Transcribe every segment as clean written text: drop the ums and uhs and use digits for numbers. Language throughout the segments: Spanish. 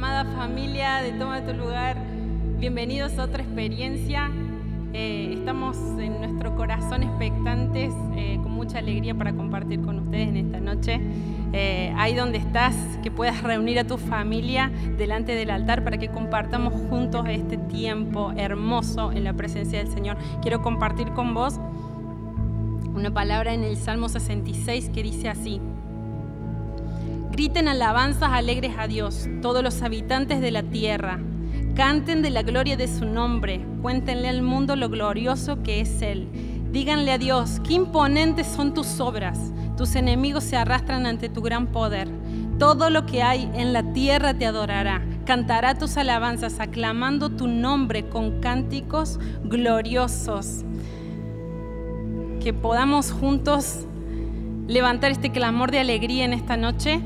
Amada familia de Toma tu Lugar, bienvenidos a otra experiencia. Estamos en nuestro corazón expectantes, con mucha alegría para compartir con ustedes en esta noche. Ahí donde estás, que puedas reunir a tu familia delante del altar para que compartamos juntos este tiempo hermoso en la presencia del Señor. Quiero compartir con vos una palabra en el Salmo 66 que dice así: griten alabanzas alegres a Dios, todos los habitantes de la tierra. Canten de la gloria de su nombre, cuéntenle al mundo lo glorioso que es Él. Díganle a Dios, qué imponentes son tus obras. Tus enemigos se arrastran ante tu gran poder. Todo lo que hay en la tierra te adorará. Cantará tus alabanzas, aclamando tu nombre con cánticos gloriosos. Que podamos juntos levantar este clamor de alegría en esta noche.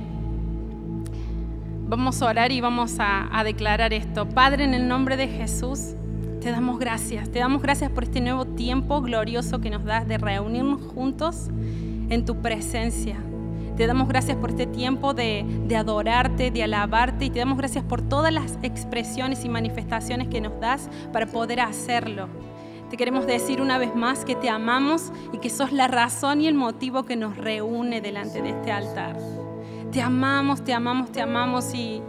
Vamos a orar y vamos a declarar esto. Padre, en el nombre de Jesús, te damos gracias. Te damos gracias por este nuevo tiempo glorioso que nos das de reunirnos juntos en tu presencia. Te damos gracias por este tiempo de adorarte, de alabarte, y te damos gracias por todas las expresiones y manifestaciones que nos das para poder hacerlo. Te queremos decir una vez más que te amamos y que sos la razón y el motivo que nos reúne delante de este altar. Te amamos, te amamos, te amamos y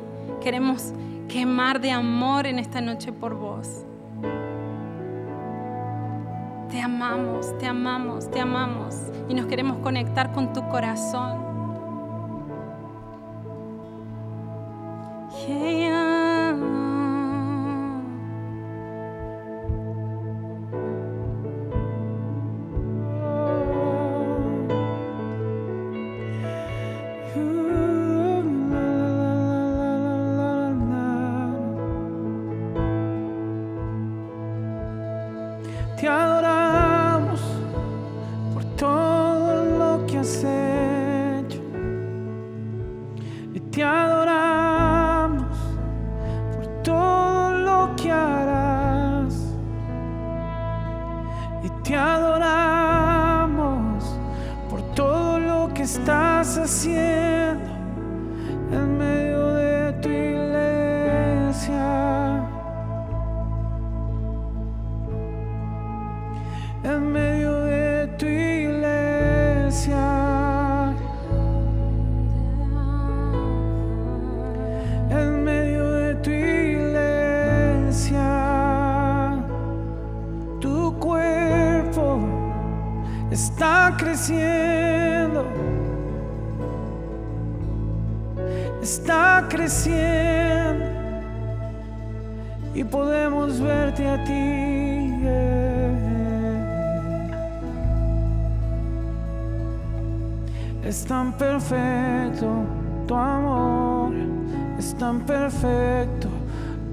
queremos quemar de amor en esta noche por vos. Te amamos, te amamos, te amamos y nos queremos conectar con tu corazón. Te adoramos por todo lo que has hecho y te adoramos por todo lo que harás y te adoramos por todo lo que estás haciendo en medio de tu iglesia. En medio de tu iglesia, en medio de tu iglesia, tu cuerpo está creciendo, y podemos verte a ti. Es tan perfecto tu amor, es tan perfecto,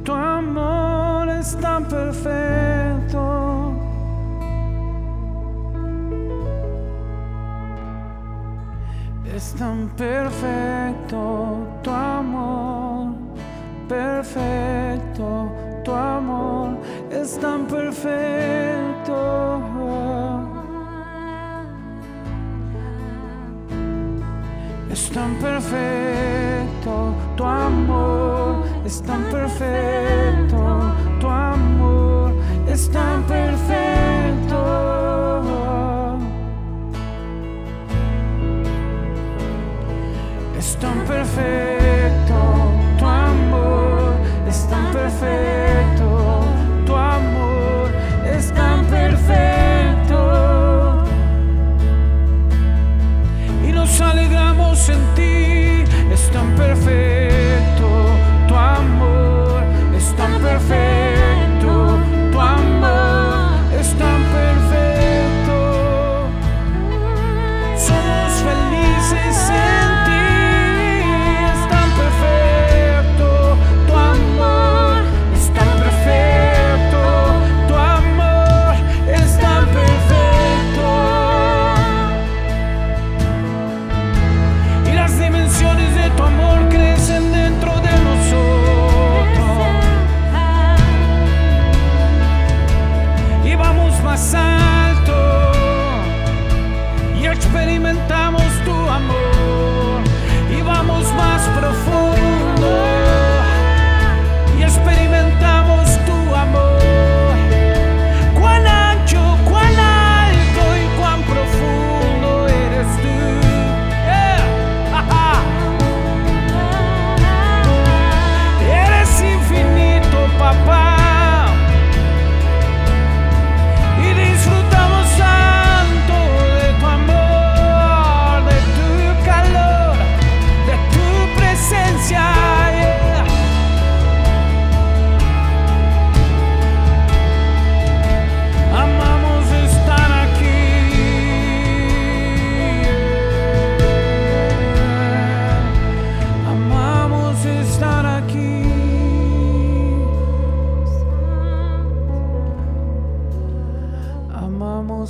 tu amor es tan perfecto. Es tan perfecto tu amor, perfecto tu amor, es tan perfecto. Es tan perfecto tu amor, es tan perfecto tu amor, es tan perfecto. Es tan perfecto tu amor, es tan perfecto tu amor, es tan perfecto. Y nos alegramos en ti, es tan perfecto tu amor, es tan perfecto tu amor, es tan perfecto. Somos felices en ti, es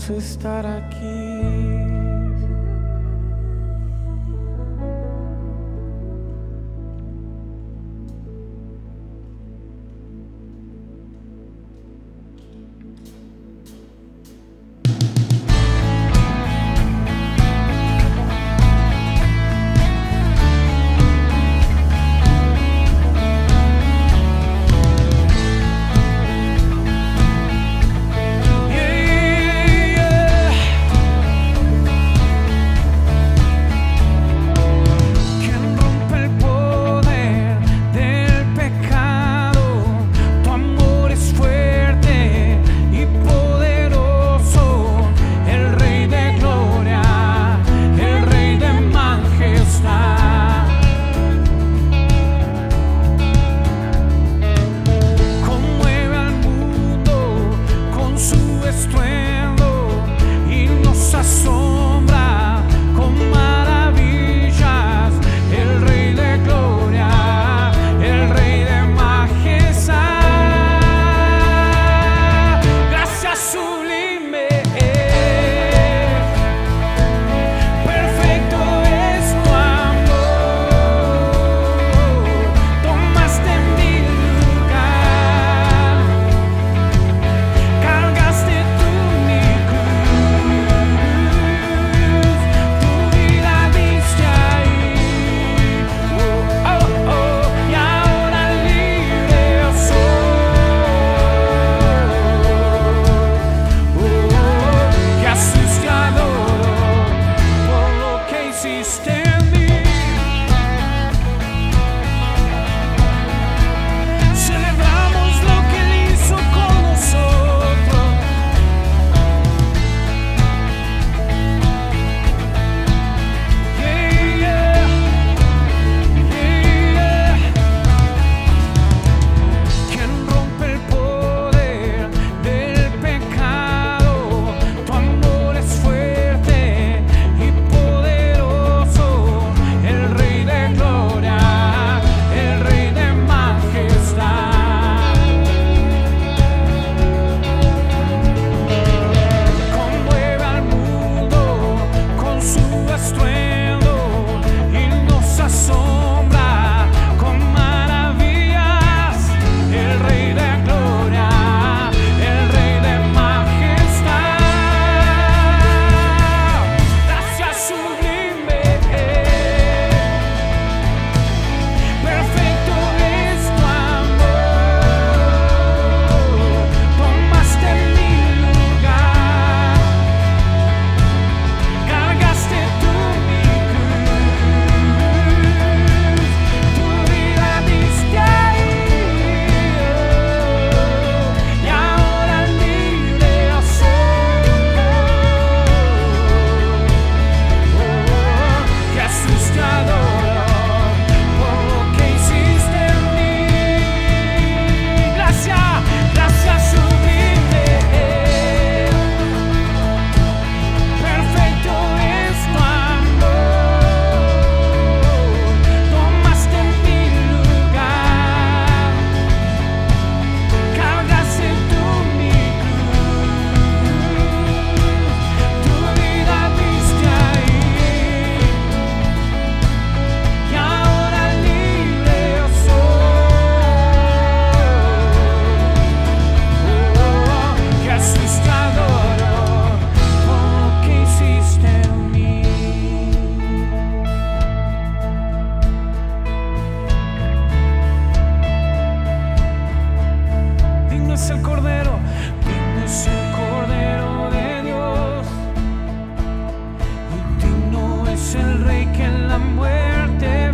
hermoso estar aquí. Rey que la muerte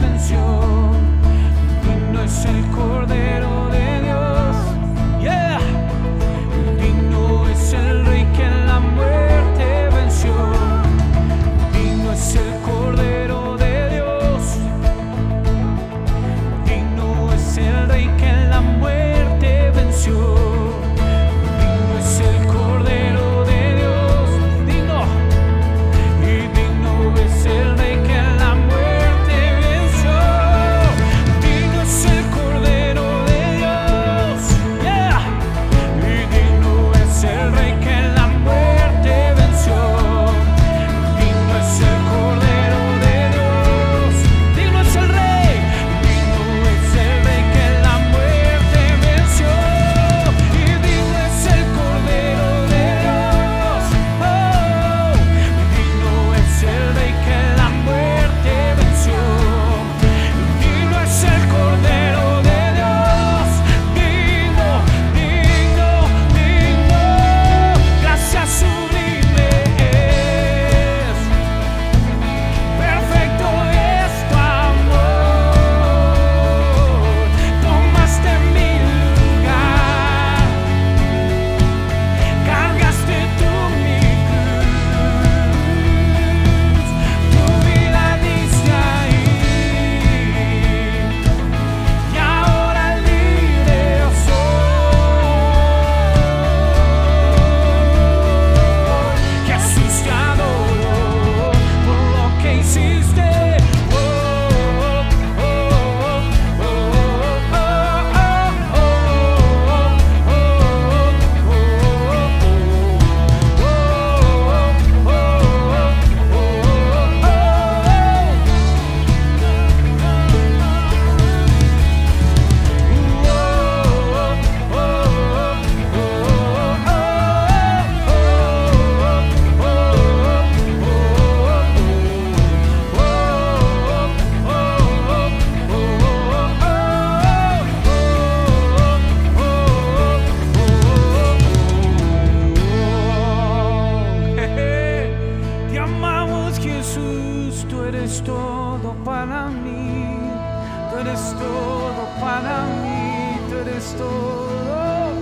para mí. Tú eres todo,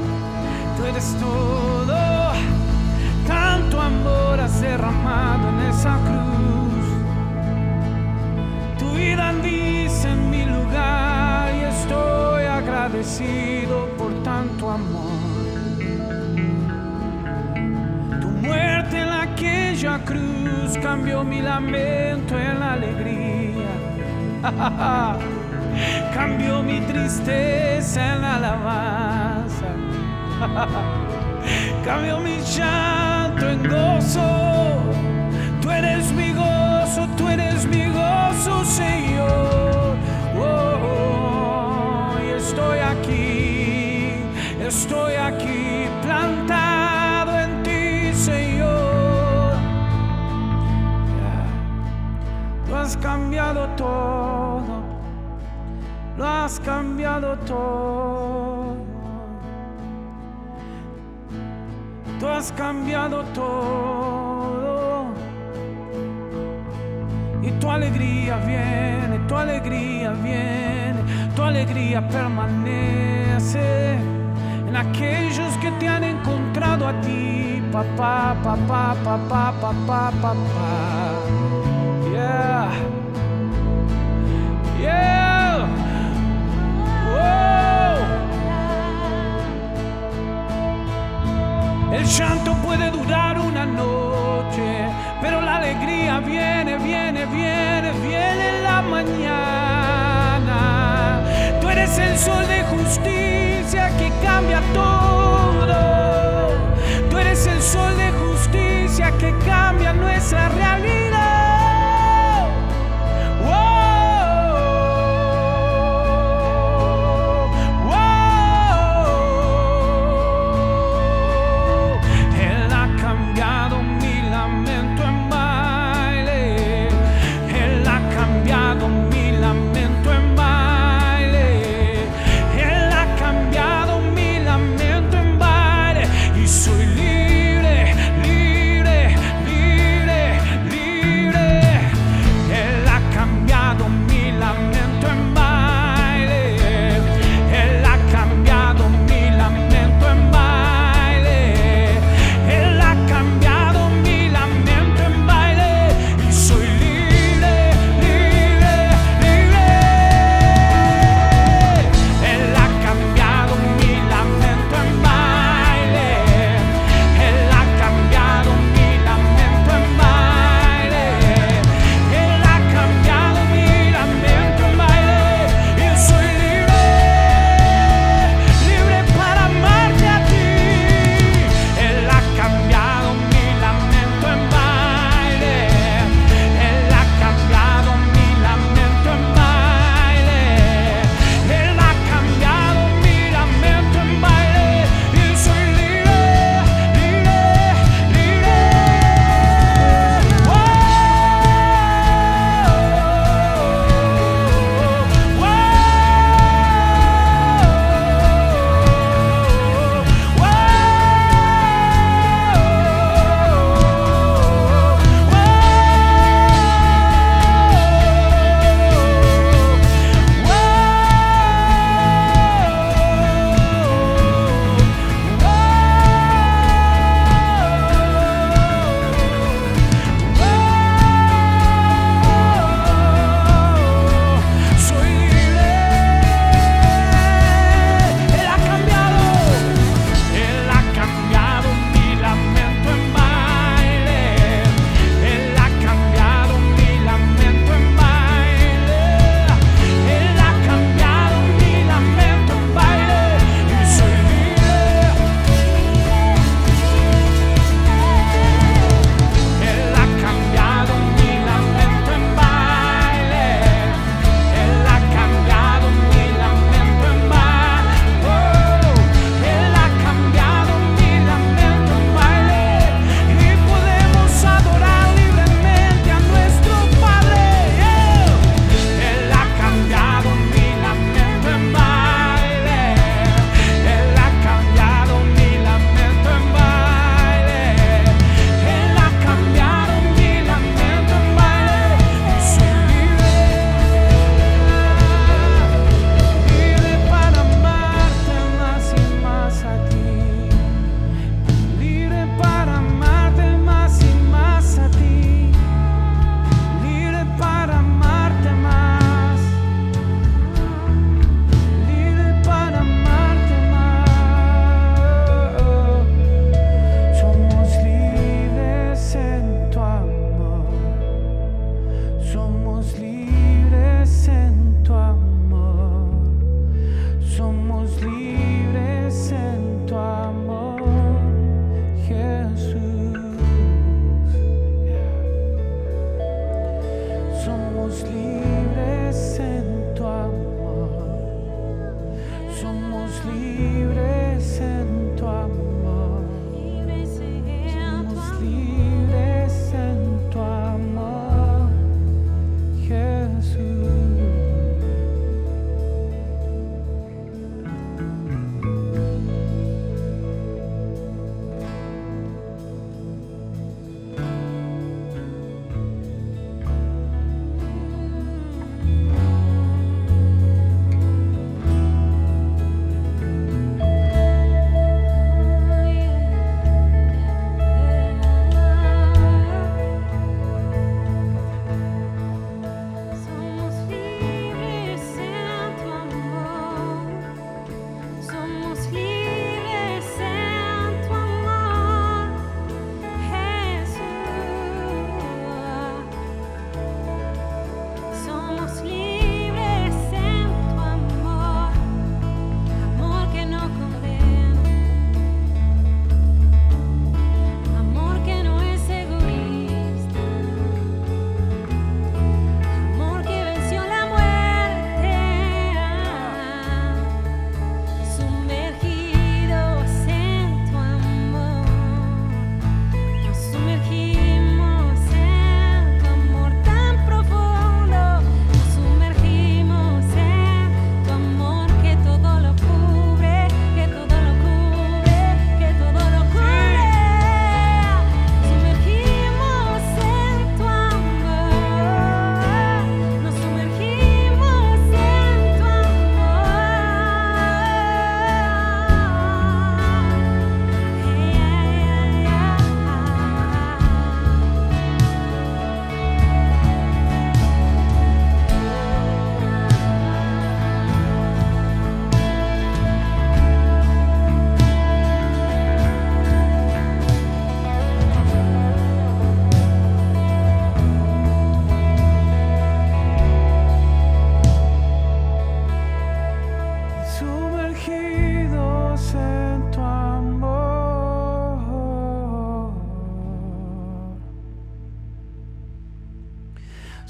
tú eres todo. Tanto amor has derramado en esa cruz. Tu vida dice en mi lugar y estoy agradecido por tanto amor. Tu muerte en aquella cruz cambió mi lamento en la alegría. Cambió mi tristeza en la alabanza. Cambió mi llanto en gozo. Tú eres mi gozo, tú eres mi gozo, Señor. Oh, y estoy aquí plantado en ti, Señor. Tú has cambiado todo, lo has cambiado todo. Tú has cambiado todo. Y tu alegría viene, tu alegría viene, tu alegría permanece en aquellos que te han encontrado a ti, papá, papá, papá, papá, papá. Yeah, yeah. Oh. El llanto puede durar una noche, pero la alegría viene, viene, viene, viene en la mañana. Tú eres el sol de justicia que cambia todo. Tú eres el sol de justicia que cambia nuestra realidad. libres en tu amor. Somos libres en tu amor, Jesús.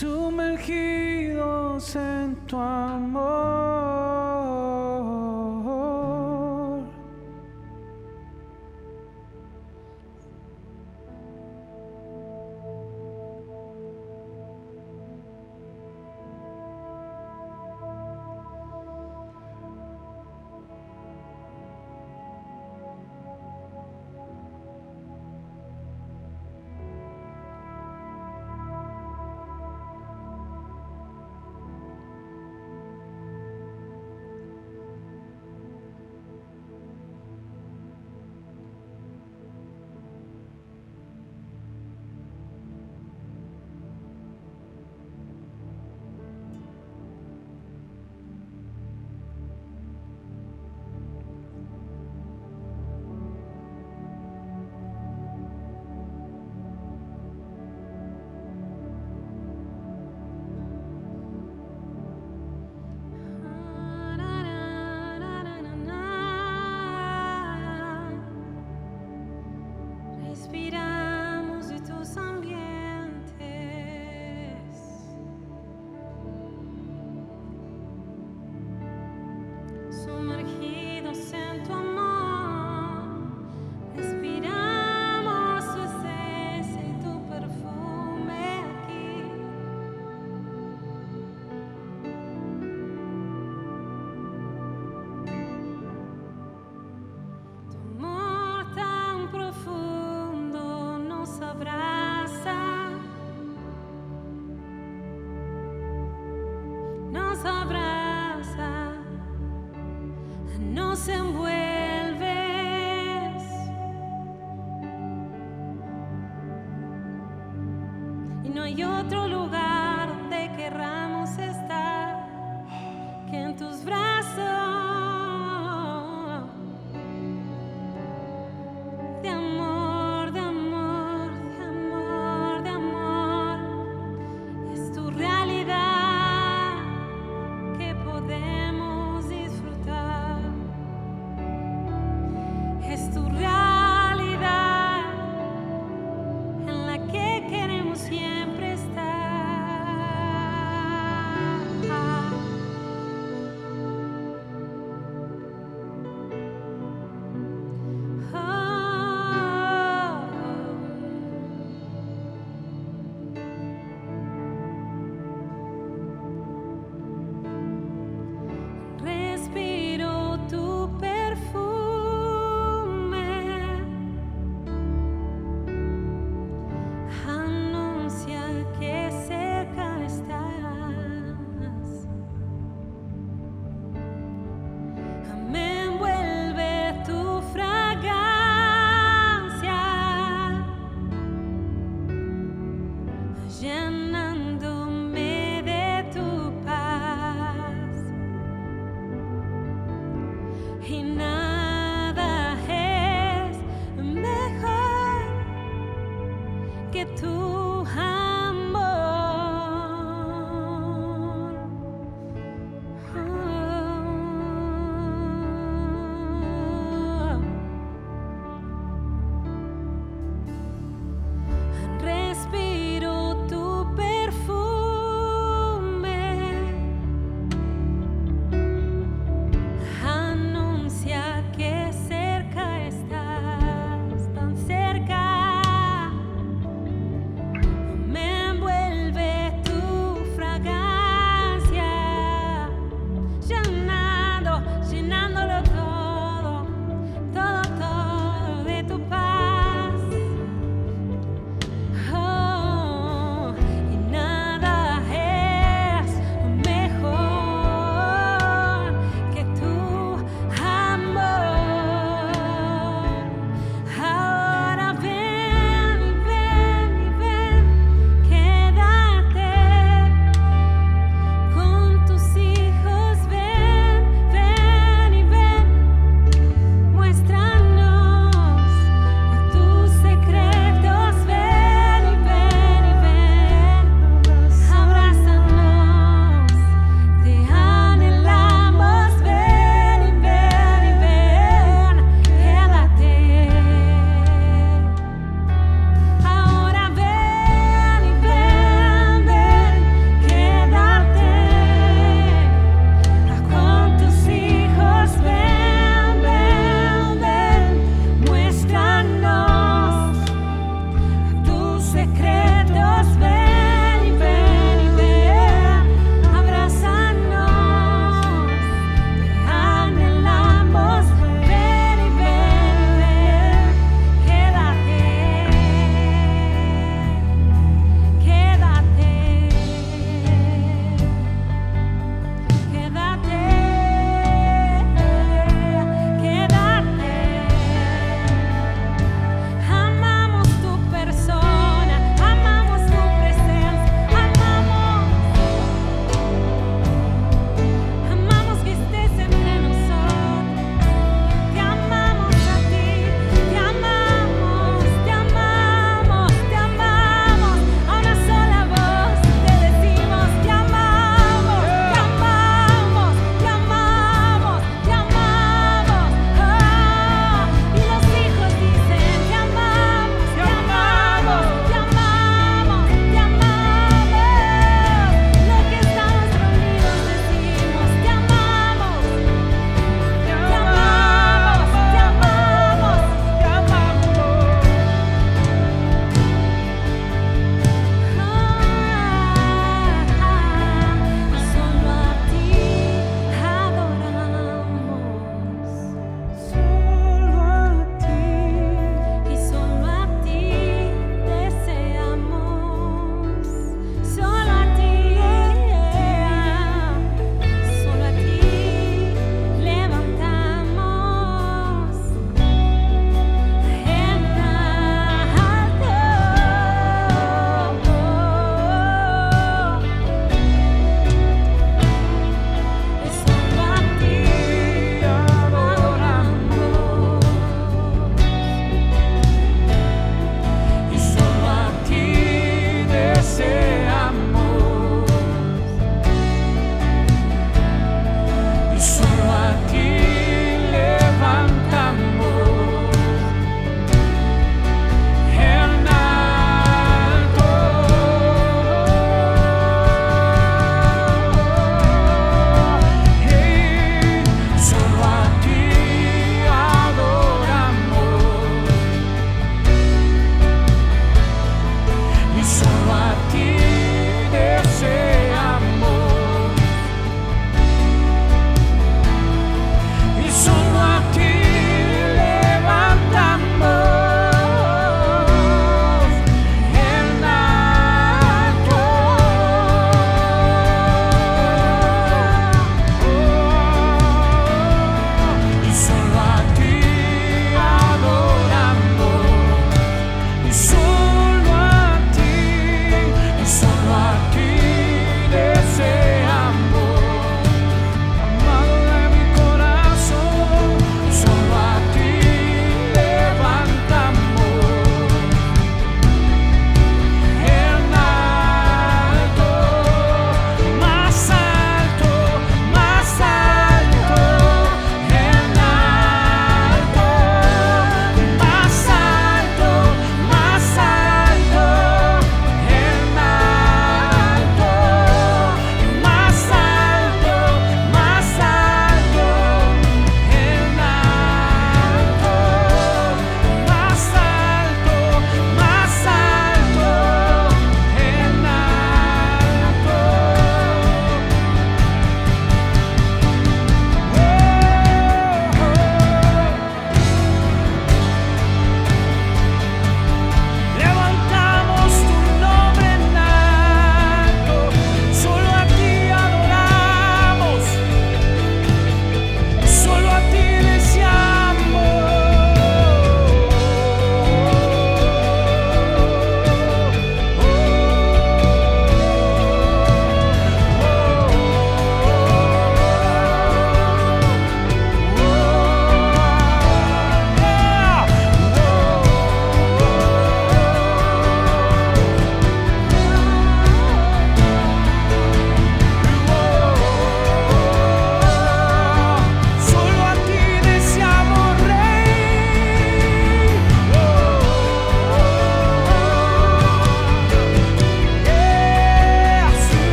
Sumergidos en tu amor, sumergidos en tu amor. Respiramos de tus ambientes, sumergidos en tu amor. Respiramos tu esencia y tu perfume aquí. Tu amor tan profundo nos abraza, nos envuelves, y no hay otro lugar donde querramos estar que en tus brazos de amor, de amor, de amor, de amor. Es tu realidad que podemos disfrutar. Es tu realidad en la que queremos siempre estar. y nada es mejor que tu amor. Respiro tu perfume, anuncia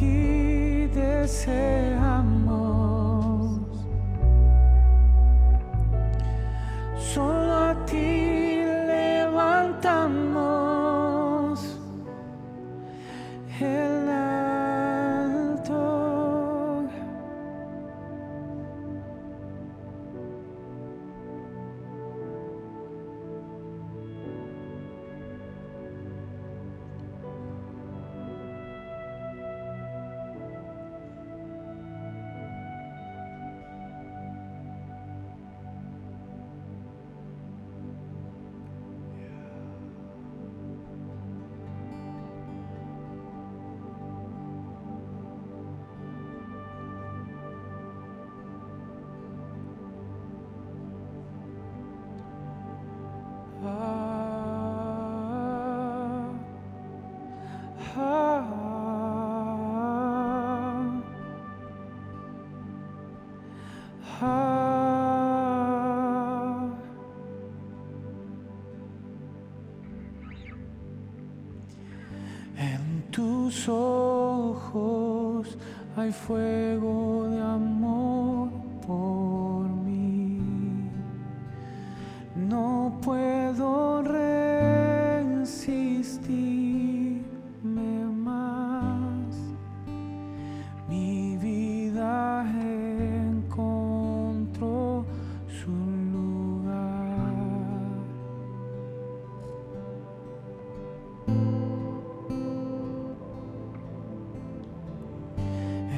ti deseamos, solo a ti levantamos el alto. En tus ojos hay fuego de amor por mí. No puedo resistirme más. Mi vida encontró su lugar.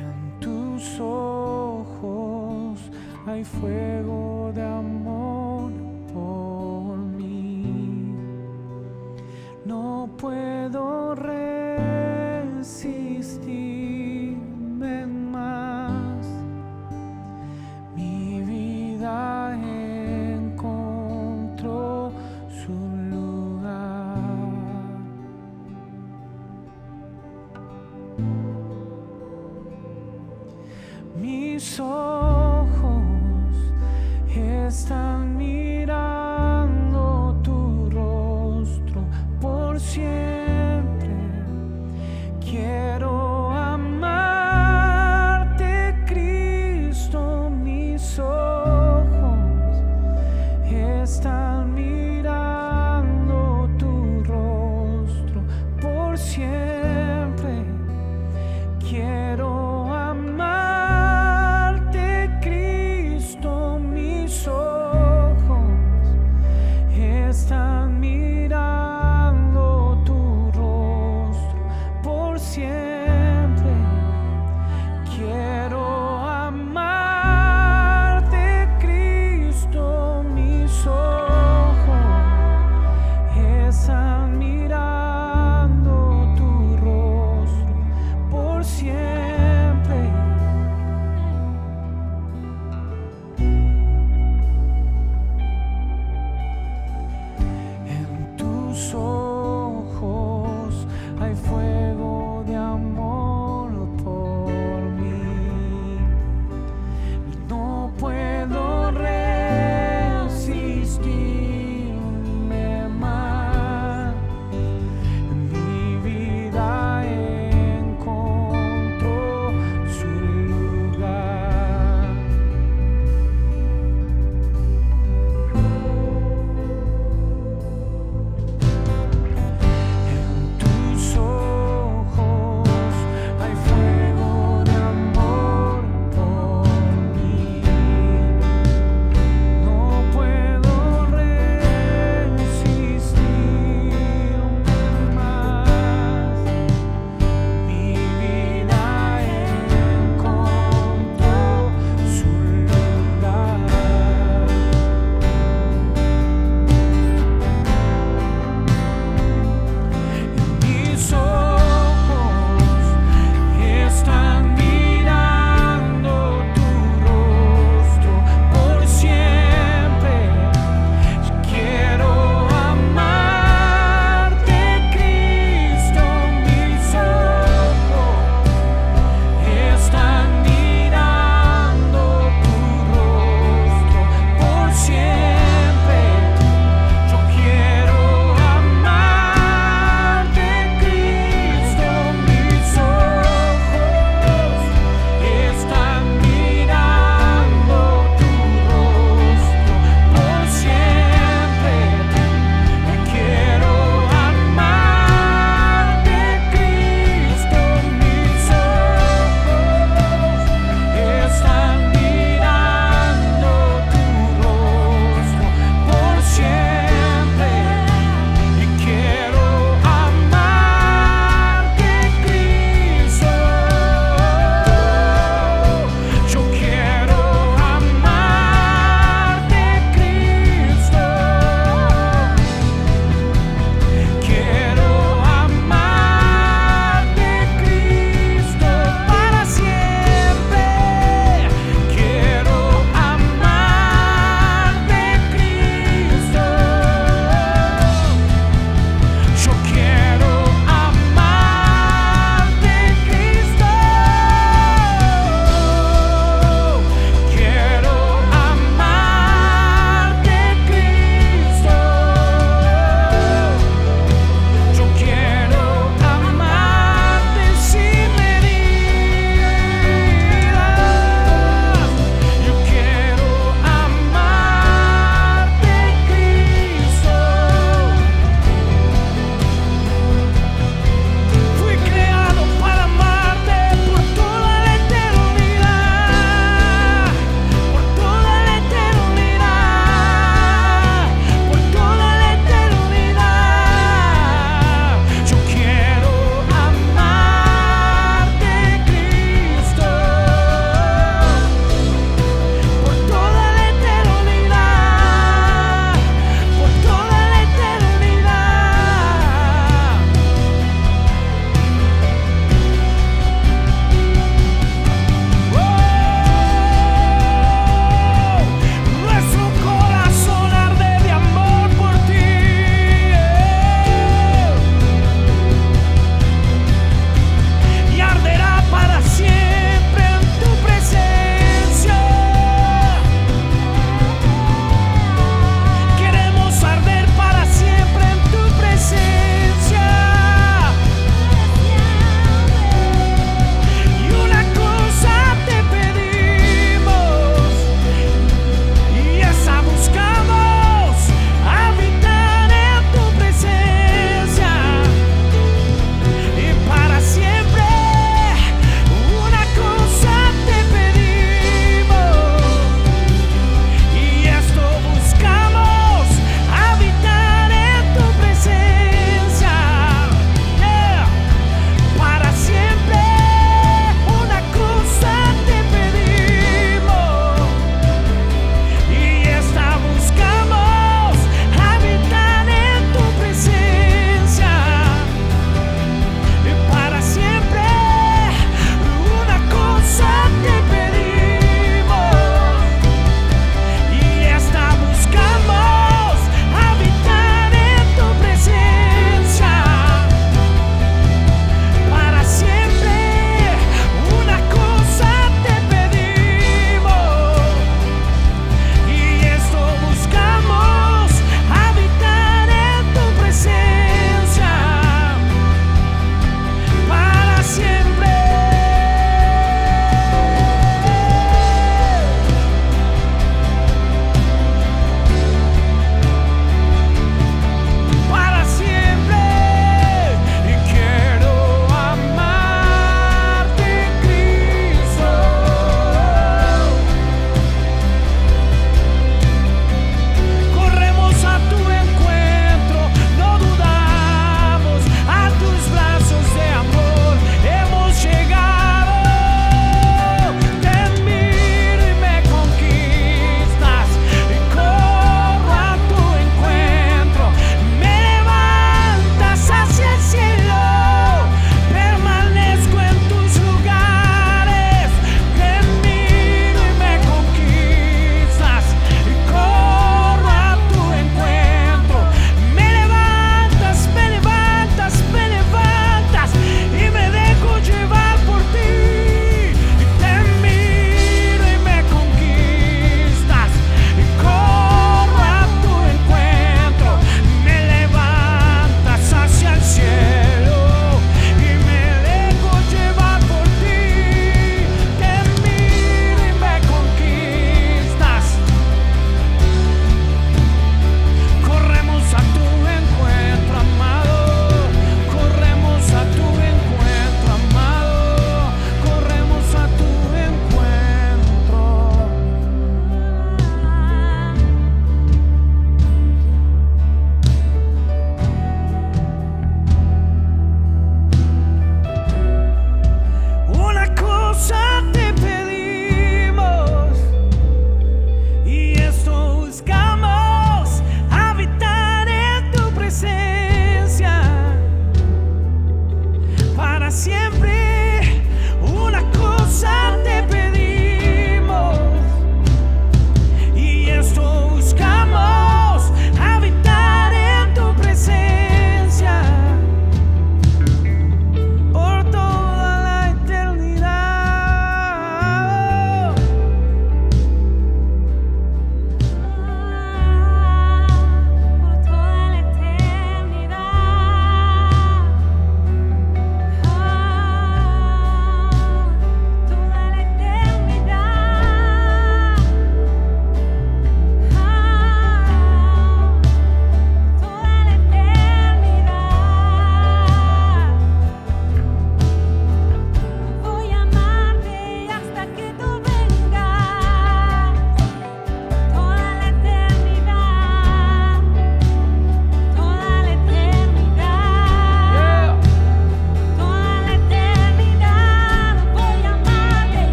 En tus ojos hay fuego de amor por mí. No puedo resistirme más. Mi vida encontró su lugar. Mis ojos están mirando tu rostro por siempre. Quiero amarte, Cristo. Mis ojos están mirando tu rostro por siempre. Quiero amarte,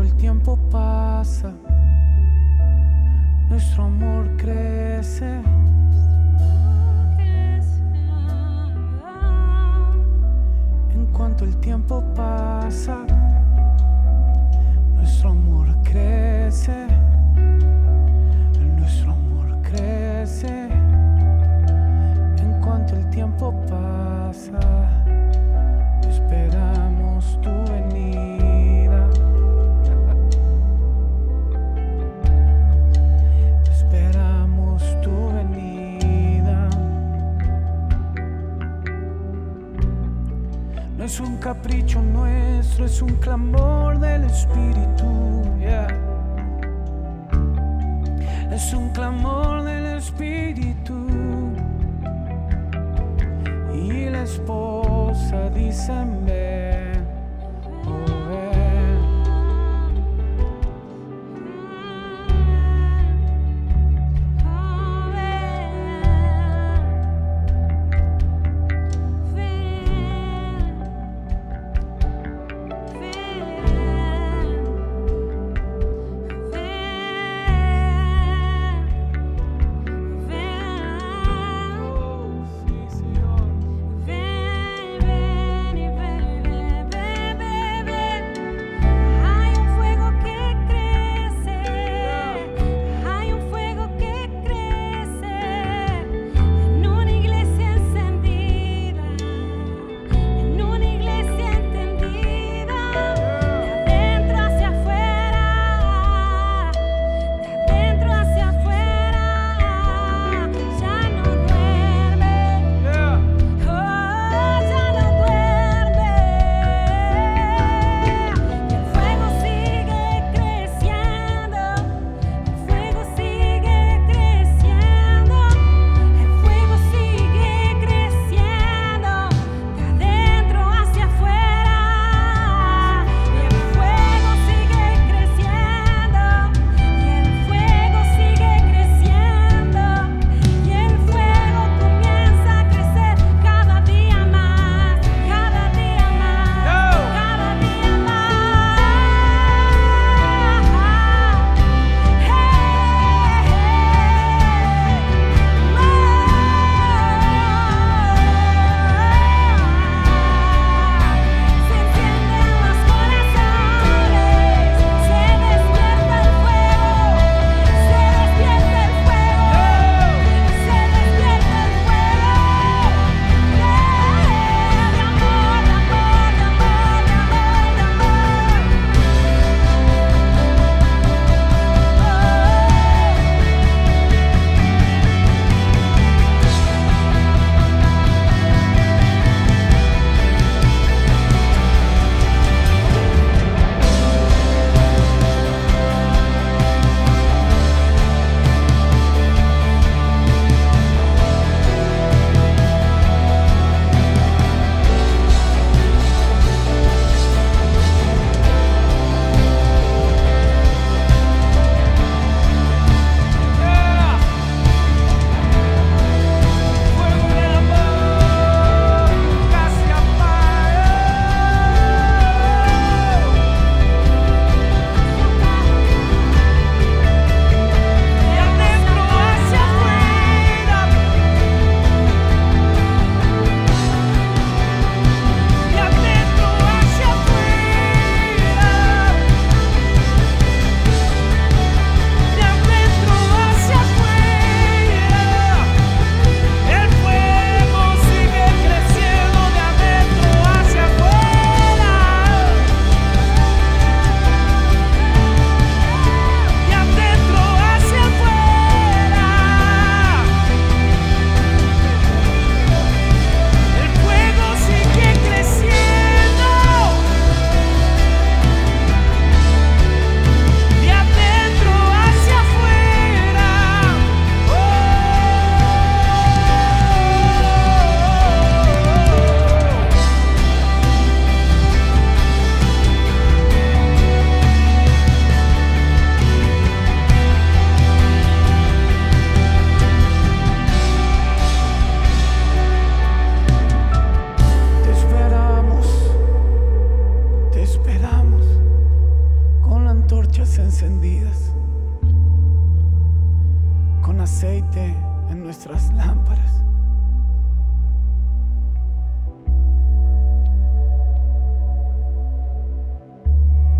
el tiempo pasa, nuestro amor crece. En cuanto el tiempo pasa, nuestro amor crece. Nuestro amor crece. En cuanto el tiempo pasa, esperamos tu venida. Esperamos tu venida. No es un capricho nuestro, es un clamor del Espíritu. Yeah. Es un clamor del Espíritu. Y la esposa dice ven, oh ven. Ven, ven y ven. encendidas, con aceite en nuestras lámparas.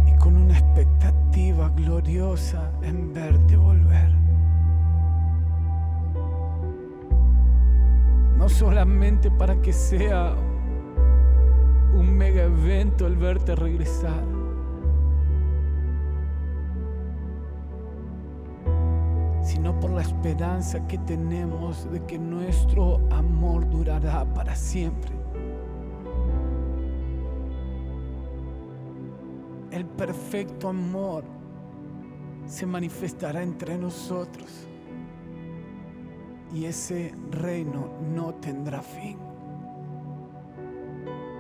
Y con una expectativa gloriosa en verte volver. No solamente para que sea un mega evento el verte regresar, sino por la esperanza que tenemos de que nuestro amor durará para siempre. El perfecto amor se manifestará entre nosotros y ese reino no tendrá fin.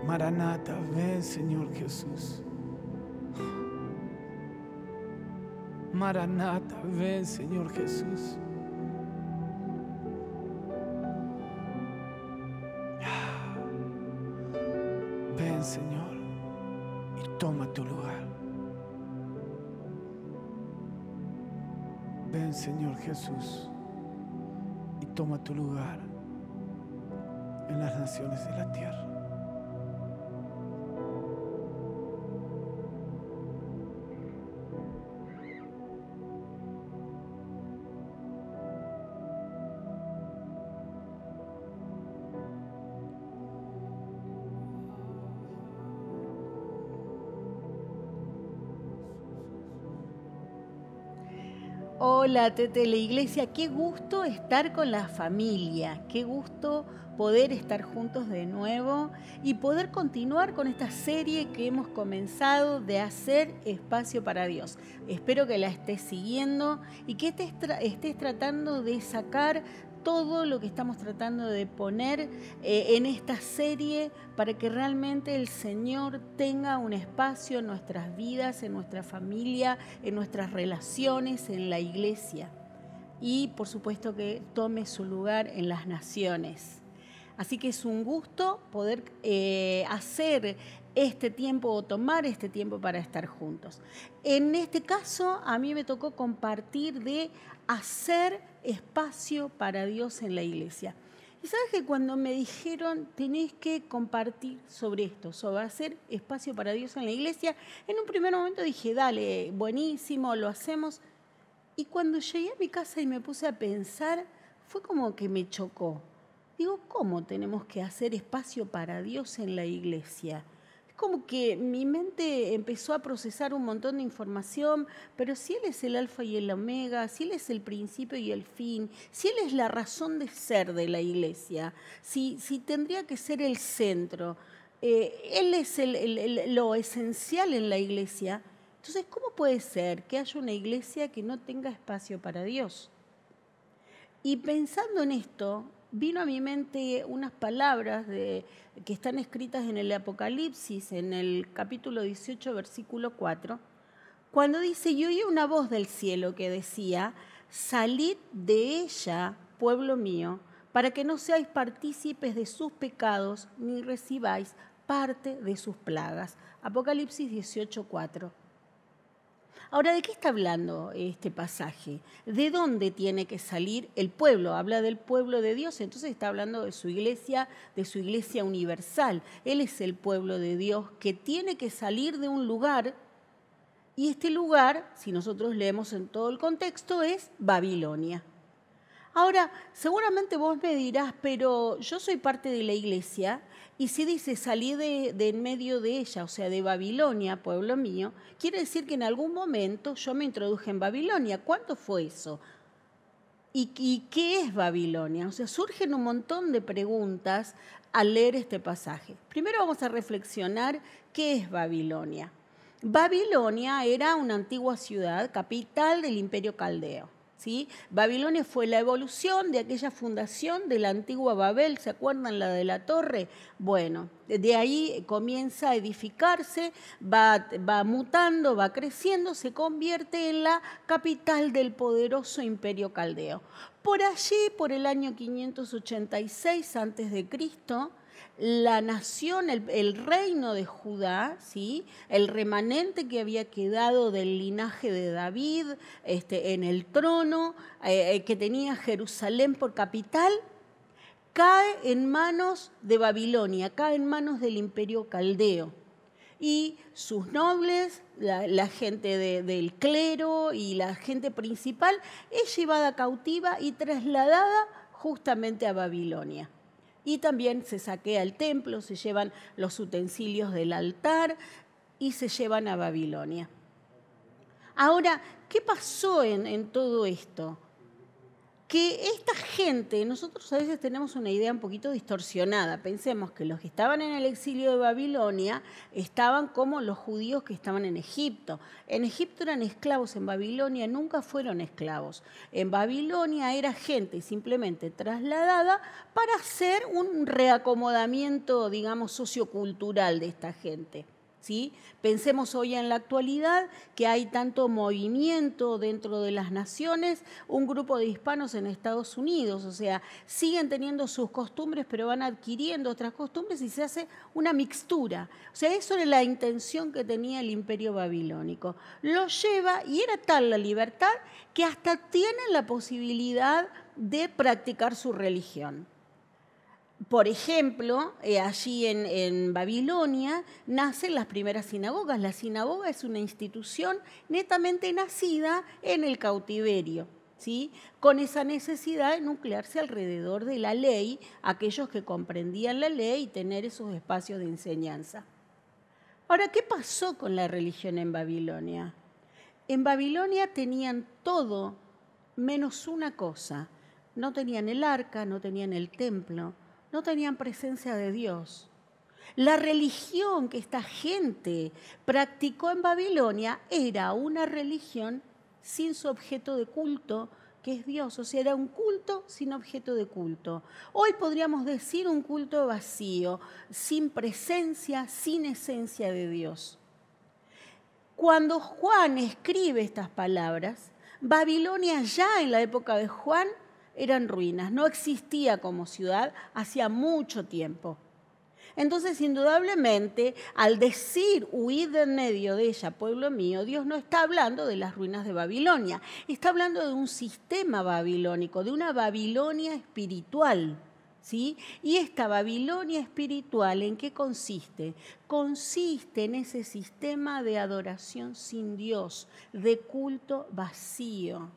Maranata, ven Señor Jesús. Maranata, ven Señor Jesús. Ven Señor y toma tu lugar. Ven Señor Jesús y toma tu lugar en las naciones de la tierra. Hola, Tete la Iglesia, qué gusto estar con la familia, qué gusto poder estar juntos de nuevo y poder continuar con esta serie que hemos comenzado de hacer espacio para Dios. Espero que la estés siguiendo y que estés tratando de sacar todo lo que estamos tratando de poner en esta serie para que realmente el Señor tenga un espacio en nuestras vidas, en nuestra familia, en nuestras relaciones, en la iglesia. Y por supuesto que tome su lugar en las naciones. Así que es un gusto poder hacer este tiempo o tomar este tiempo para estar juntos. En este caso, a mí me tocó compartir de hacer espacio para Dios en la iglesia. Y sabes que cuando me dijeron tenés que compartir sobre esto, sobre hacer espacio para Dios en la iglesia, en un primer momento dije, dale, buenísimo, lo hacemos. Y cuando llegué a mi casa y me puse a pensar, fue como que me chocó. Digo, ¿cómo tenemos que hacer espacio para Dios en la iglesia? Es como que mi mente empezó a procesar un montón de información, pero si Él es el alfa y el omega, si Él es el principio y el fin, si Él es la razón de ser de la iglesia, si tendría que ser el centro, Él es lo esencial en la iglesia, entonces, ¿cómo puede ser que haya una iglesia que no tenga espacio para Dios? Y pensando en esto, vino a mi mente unas palabras que están escritas en el Apocalipsis, en el capítulo 18, versículo 4, cuando dice, y oí una voz del cielo que decía, salid de ella, pueblo mío, para que no seáis partícipes de sus pecados, ni recibáis parte de sus plagas. Apocalipsis 18, 4. Ahora, ¿de qué está hablando este pasaje? ¿De dónde tiene que salir el pueblo? Habla del pueblo de Dios, entonces está hablando de su iglesia universal. Él es el pueblo de Dios que tiene que salir de un lugar, y este lugar, si nosotros leemos en todo el contexto, es Babilonia. Ahora, seguramente vos me dirás, pero yo soy parte de la iglesia, y si dice salí de en medio de ella, o sea, de Babilonia, pueblo mío, quiere decir que en algún momento yo me introduje en Babilonia. ¿Cuándo fue eso? ¿Y qué es Babilonia? O sea, surgen un montón de preguntas al leer este pasaje. Primero vamos a reflexionar qué es Babilonia. Babilonia era una antigua ciudad, capital del Imperio Caldeo. ¿Sí? Babilonia fue la evolución de aquella fundación de la antigua Babel, ¿se acuerdan la de la torre? Bueno, de ahí comienza a edificarse, va mutando, va creciendo, se convierte en la capital del poderoso Imperio Caldeo. Por allí, por el año 586 a.C., la nación, el reino de Judá, ¿sí? El remanente que había quedado del linaje de David en el trono, que tenía Jerusalén por capital, cae en manos de Babilonia, cae en manos del imperio caldeo. Y sus nobles, la gente del clero y la gente principal es llevada cautiva y trasladada justamente a Babilonia. Y también se saquea el templo, se llevan los utensilios del altar y se llevan a Babilonia. Ahora, ¿qué pasó en todo esto? Que esta gente, nosotros a veces tenemos una idea un poquito distorsionada. Pensemos que los que estaban en el exilio de Babilonia estaban como los judíos que estaban en Egipto. En Egipto eran esclavos, en Babilonia nunca fueron esclavos. En Babilonia era gente simplemente trasladada para hacer un reacomodamiento, digamos, sociocultural de esta gente. ¿Sí? Pensemos hoy en la actualidad que hay tanto movimiento dentro de las naciones, un grupo de hispanos en Estados Unidos, o sea, siguen teniendo sus costumbres, pero van adquiriendo otras costumbres y se hace una mixtura. O sea, eso era la intención que tenía el imperio babilónico. Lo lleva y era tal la libertad que hasta tienen la posibilidad de practicar su religión. Por ejemplo, allí en Babilonia nacen las primeras sinagogas. La sinagoga es una institución netamente nacida en el cautiverio, ¿sí? Con esa necesidad de nuclearse alrededor de la ley, aquellos que comprendían la ley y tener esos espacios de enseñanza. Ahora, ¿qué pasó con la religión en Babilonia? En Babilonia tenían todo menos una cosa. No tenían el arca, no tenían el templo, no tenían presencia de Dios. La religión que esta gente practicó en Babilonia era una religión sin su objeto de culto, que es Dios. O sea, era un culto sin objeto de culto. Hoy podríamos decir un culto vacío, sin presencia, sin esencia de Dios. Cuando Juan escribe estas palabras, Babilonia ya en la época de Juan eran ruinas, no existía como ciudad hacía mucho tiempo. Entonces, indudablemente, al decir huid de en medio de ella, pueblo mío, Dios no está hablando de las ruinas de Babilonia, está hablando de un sistema babilónico, de una Babilonia espiritual, ¿sí? Y esta Babilonia espiritual, ¿en qué consiste? Consiste en ese sistema de adoración sin Dios, de culto vacío.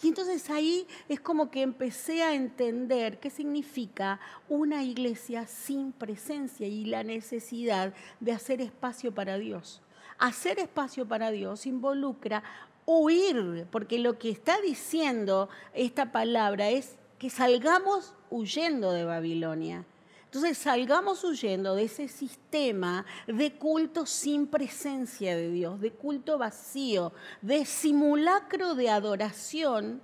Y entonces ahí es como que empecé a entender qué significa una iglesia sin presencia y la necesidad de hacer espacio para Dios. Hacer espacio para Dios involucra huir, porque lo que está diciendo esta palabra es que salgamos huyendo de Babilonia. Entonces salgamos huyendo de ese sistema de culto sin presencia de Dios, de culto vacío, de simulacro de adoración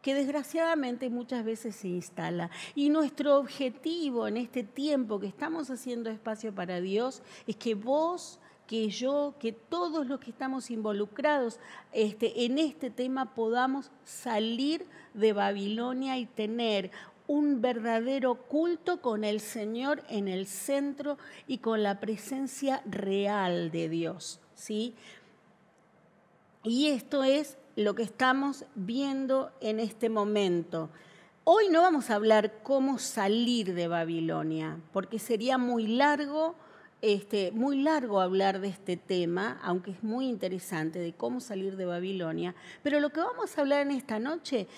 que desgraciadamente muchas veces se instala. Y nuestro objetivo en este tiempo que estamos haciendo espacio para Dios es que vos, que yo, que todos los que estamos involucrados en este tema podamos salir de Babilonia y tener un verdadero culto con el Señor en el centro y con la presencia real de Dios, ¿sí? Y esto es lo que estamos viendo en este momento. Hoy no vamos a hablar cómo salir de Babilonia, porque sería muy largo hablar de este tema, aunque es muy interesante, de cómo salir de Babilonia. Pero lo que vamos a hablar en esta noche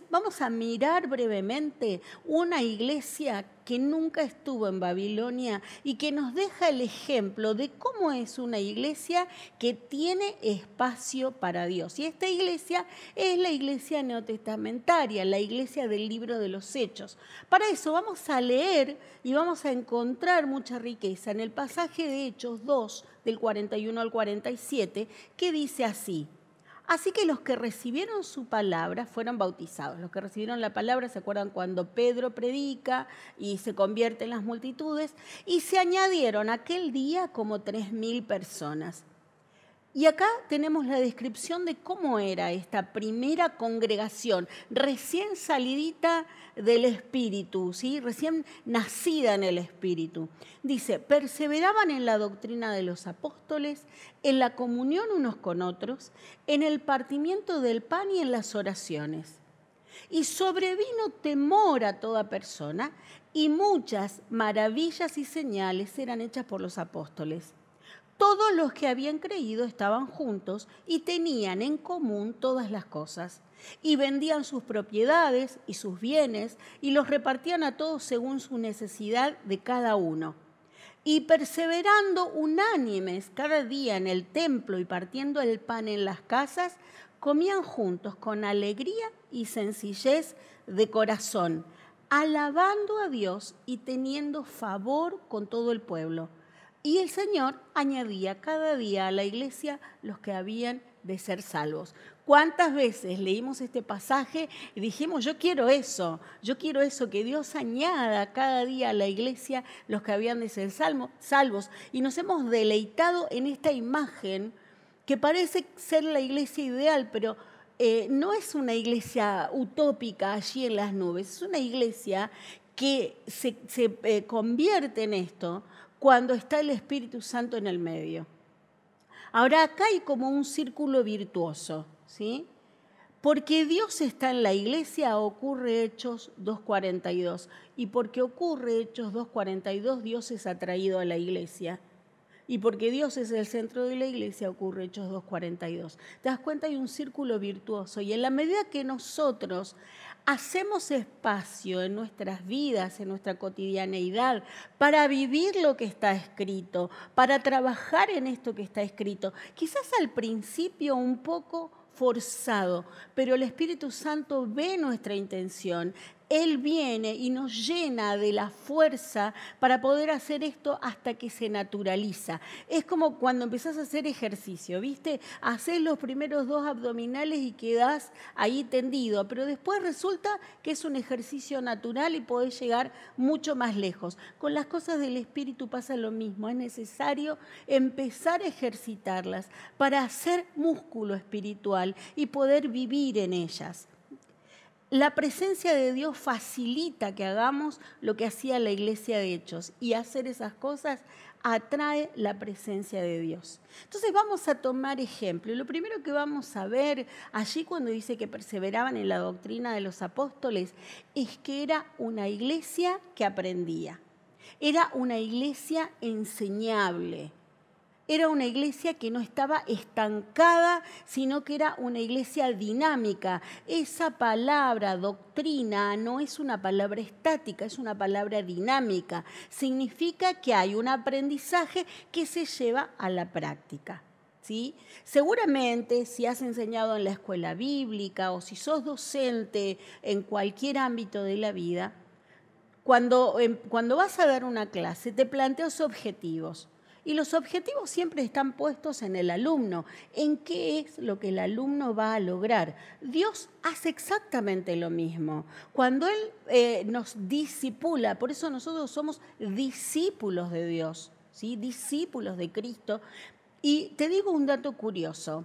vamos a mirar brevemente una iglesia que nunca estuvo en Babilonia y que nos deja el ejemplo de cómo es una iglesia que tiene espacio para Dios. Y esta iglesia es la iglesia neotestamentaria, la iglesia del libro de los Hechos. Para eso vamos a leer y vamos a encontrar mucha riqueza en el pasaje de Hechos 2, del 41 al 47, que dice así: así que los que recibieron su palabra fueron bautizados. Los que recibieron la palabra, ¿se acuerdan cuando Pedro predica y se convierten las multitudes? Y se añadieron aquel día como 3.000 personas. Y acá tenemos la descripción de cómo era esta primera congregación, recién salidita del Espíritu, ¿sí? Recién nacida en el Espíritu. Dice, perseveraban en la doctrina de los apóstoles, en la comunión unos con otros, en el partimiento del pan y en las oraciones. Y sobrevino temor a toda persona, y muchas maravillas y señales eran hechas por los apóstoles. Todos los que habían creído estaban juntos y tenían en común todas las cosas. Y vendían sus propiedades y sus bienes y los repartían a todos según su necesidad de cada uno. Y perseverando unánimes cada día en el templo y partiendo el pan en las casas, comían juntos con alegría y sencillez de corazón, alabando a Dios y teniendo favor con todo el pueblo. Y el Señor añadía cada día a la iglesia los que habían de ser salvos. ¿Cuántas veces leímos este pasaje y dijimos, yo quiero eso, que Dios añada cada día a la iglesia los que habían de ser salvos? Y nos hemos deleitado en esta imagen que parece ser la iglesia ideal, pero no es una iglesia utópica allí en las nubes, es una iglesia que se convierte en esto cuando está el Espíritu Santo en el medio. Ahora acá hay como un círculo virtuoso, ¿sí? Porque Dios está en la iglesia, ocurre Hechos 2:42. Y porque ocurre Hechos 2:42, Dios es atraído a la iglesia. Y porque Dios es el centro de la iglesia, ocurre Hechos 2:42. ¿Te das cuenta? Hay un círculo virtuoso. Y en la medida que nosotros hacemos espacio en nuestras vidas, en nuestra cotidianeidad, para vivir lo que está escrito, para trabajar en esto que está escrito, quizás al principio un poco forzado, pero el Espíritu Santo ve nuestra intención. Él viene y nos llena de la fuerza para poder hacer esto hasta que se naturaliza. Es como cuando empezás a hacer ejercicio, ¿viste? Hacés los primeros 2 abdominales y quedás ahí tendido, pero después resulta que es un ejercicio natural y podés llegar mucho más lejos. Con las cosas del Espíritu pasa lo mismo. Es necesario empezar a ejercitarlas para hacer músculo espiritual y poder vivir en ellas. La presencia de Dios facilita que hagamos lo que hacía la iglesia de Hechos, y hacer esas cosas atrae la presencia de Dios. Entonces vamos a tomar ejemplo. Lo primero que vamos a ver allí cuando dice que perseveraban en la doctrina de los apóstoles es que era una iglesia que aprendía. Era una iglesia enseñable. Era una iglesia que no estaba estancada, sino que era una iglesia dinámica. Esa palabra, doctrina, no es una palabra estática, es una palabra dinámica. Significa que hay un aprendizaje que se lleva a la práctica, ¿sí? Seguramente, si has enseñado en la escuela bíblica o si sos docente en cualquier ámbito de la vida, cuando vas a dar una clase te planteas objetivos. Y los objetivos siempre están puestos en el alumno, en qué es lo que el alumno va a lograr. Dios hace exactamente lo mismo. Cuando Él nos discipula, por eso nosotros somos discípulos de Dios, ¿sí? Discípulos de Cristo. Y te digo un dato curioso.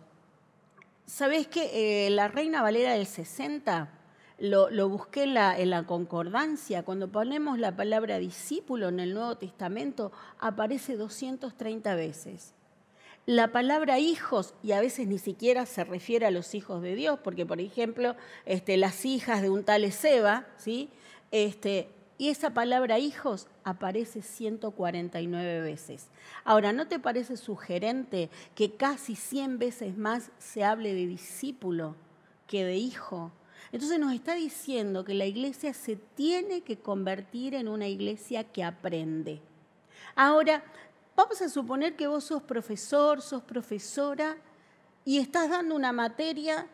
¿Sabés que la Reina Valera del 60... Lo busqué en la concordancia? Cuando ponemos la palabra discípulo en el Nuevo Testamento, aparece 230 veces. La palabra hijos, y a veces ni siquiera se refiere a los hijos de Dios, porque, por ejemplo, las hijas de un tal Ezeba, ¿sí? Y esa palabra hijos aparece 149 veces. Ahora, ¿no te parece sugerente que casi 100 veces más se hable de discípulo que de hijo? Entonces nos está diciendo que la iglesia se tiene que convertir en una iglesia que aprende. Ahora, vamos a suponer que vos sos profesor, sos profesora y estás dando una materia